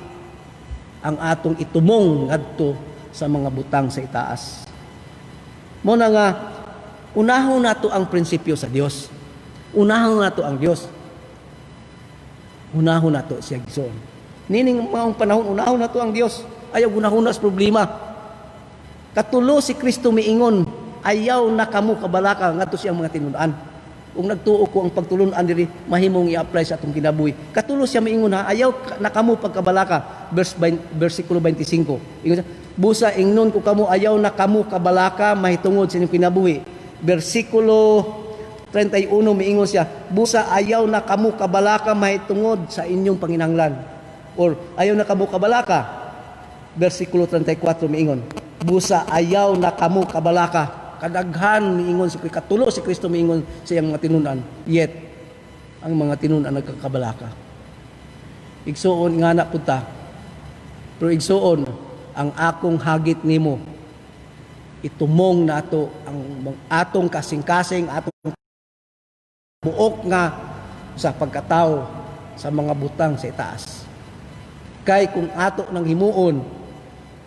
ang atong itumong ngadto sa mga butang sa itaas. Mo na nga unahon nato ang prinsipyo sa Dios. Unahon nato ang Dios. Unahon nato siya gison. Nining maong panahon unahon nato ang Dios. Ayaw unahon sa problema. Katulo si Kristo miingon, ayaw na kamo kabalaka ngadto siyang mga tinudan. Kung nagtuo ko ang pagtulunan diri mahimong i-apply sa atong kinabuhi. Katulo siya miingon ha, ayaw na kamo pagkabalaka. Versikulo 25. Ingon siya, busa ingnon ko kamo ayaw na kamo kabalaka mahitungod sa inyong kinabuhi. Versikulo 31 miingon siya, busa ayaw na kamo kabalaka mahitungod sa inyong panginahanglan. Or ayaw na kamo kabalaka. Versikulo 34 miingon, busa ayaw na kamo kabalaka. Kadaghan miingon si katulo si Kristo miingon sa iyang mga tinunan, yet ang mga tinunan nagkakabalaka. Igsuon nga na punta, pero igsuon ang akong hagit nimo, itumong nato ang atong kasing-kasing, atong buok nga sa pagkatao sa mga butang sa itaas. Kay kung ato nang himuon,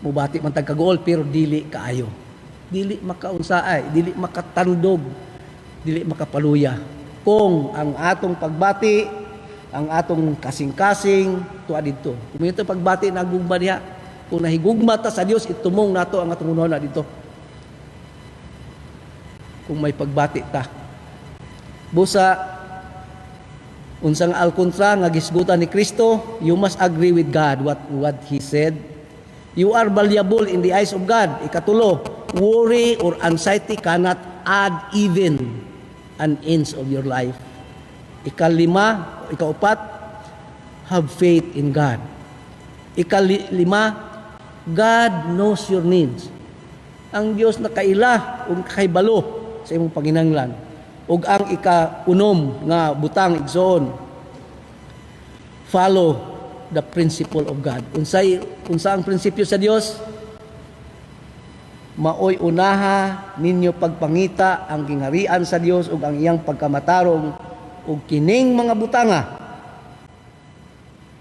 mubati man tagkagool pero dili kaayo. Dili makaunsaay, dili makatandog, dili makapaluya. Kung ang atong pagbati, ang atong kasing-kasing tuwa dito. Kung ito pagbati nagugma diha, kung nahigugma ta sa Dios, itumong nato ang atong unahon na dito. Kung may pagbati ta. Busa unsang alkontra nga gisgutan ni Kristo, you must agree with God what He said. You are valuable in the eyes of God. Ikatulo, worry or anxiety cannot add even an inch of your life. Ikaupat, have faith in God. Ikalima, God knows your needs. Ang Diyos nakaila ug kaibalo sa imong panginahanglan. Ug ang ikaunom nga butang igsoon, follow the principle of God. Unsa ang prinsipyo sa Dios? Maoy unaha ninyo pagpangita ang gingharian sa Dios ug ang iyang pagkamatarong ug kining mga butanga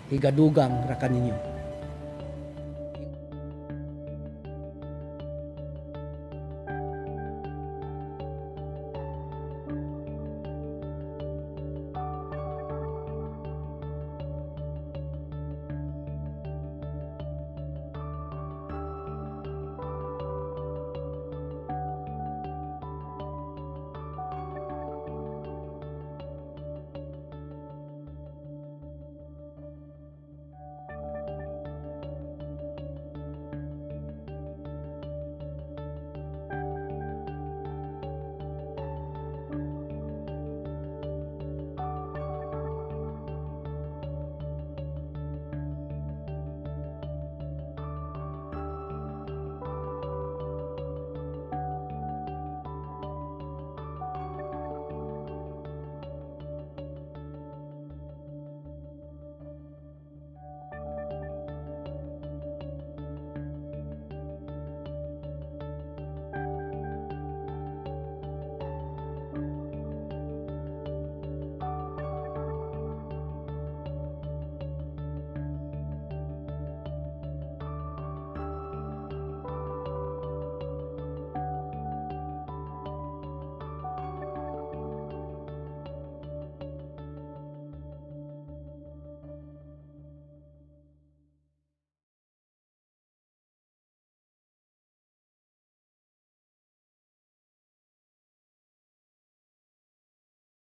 higadugang ra kaninyo.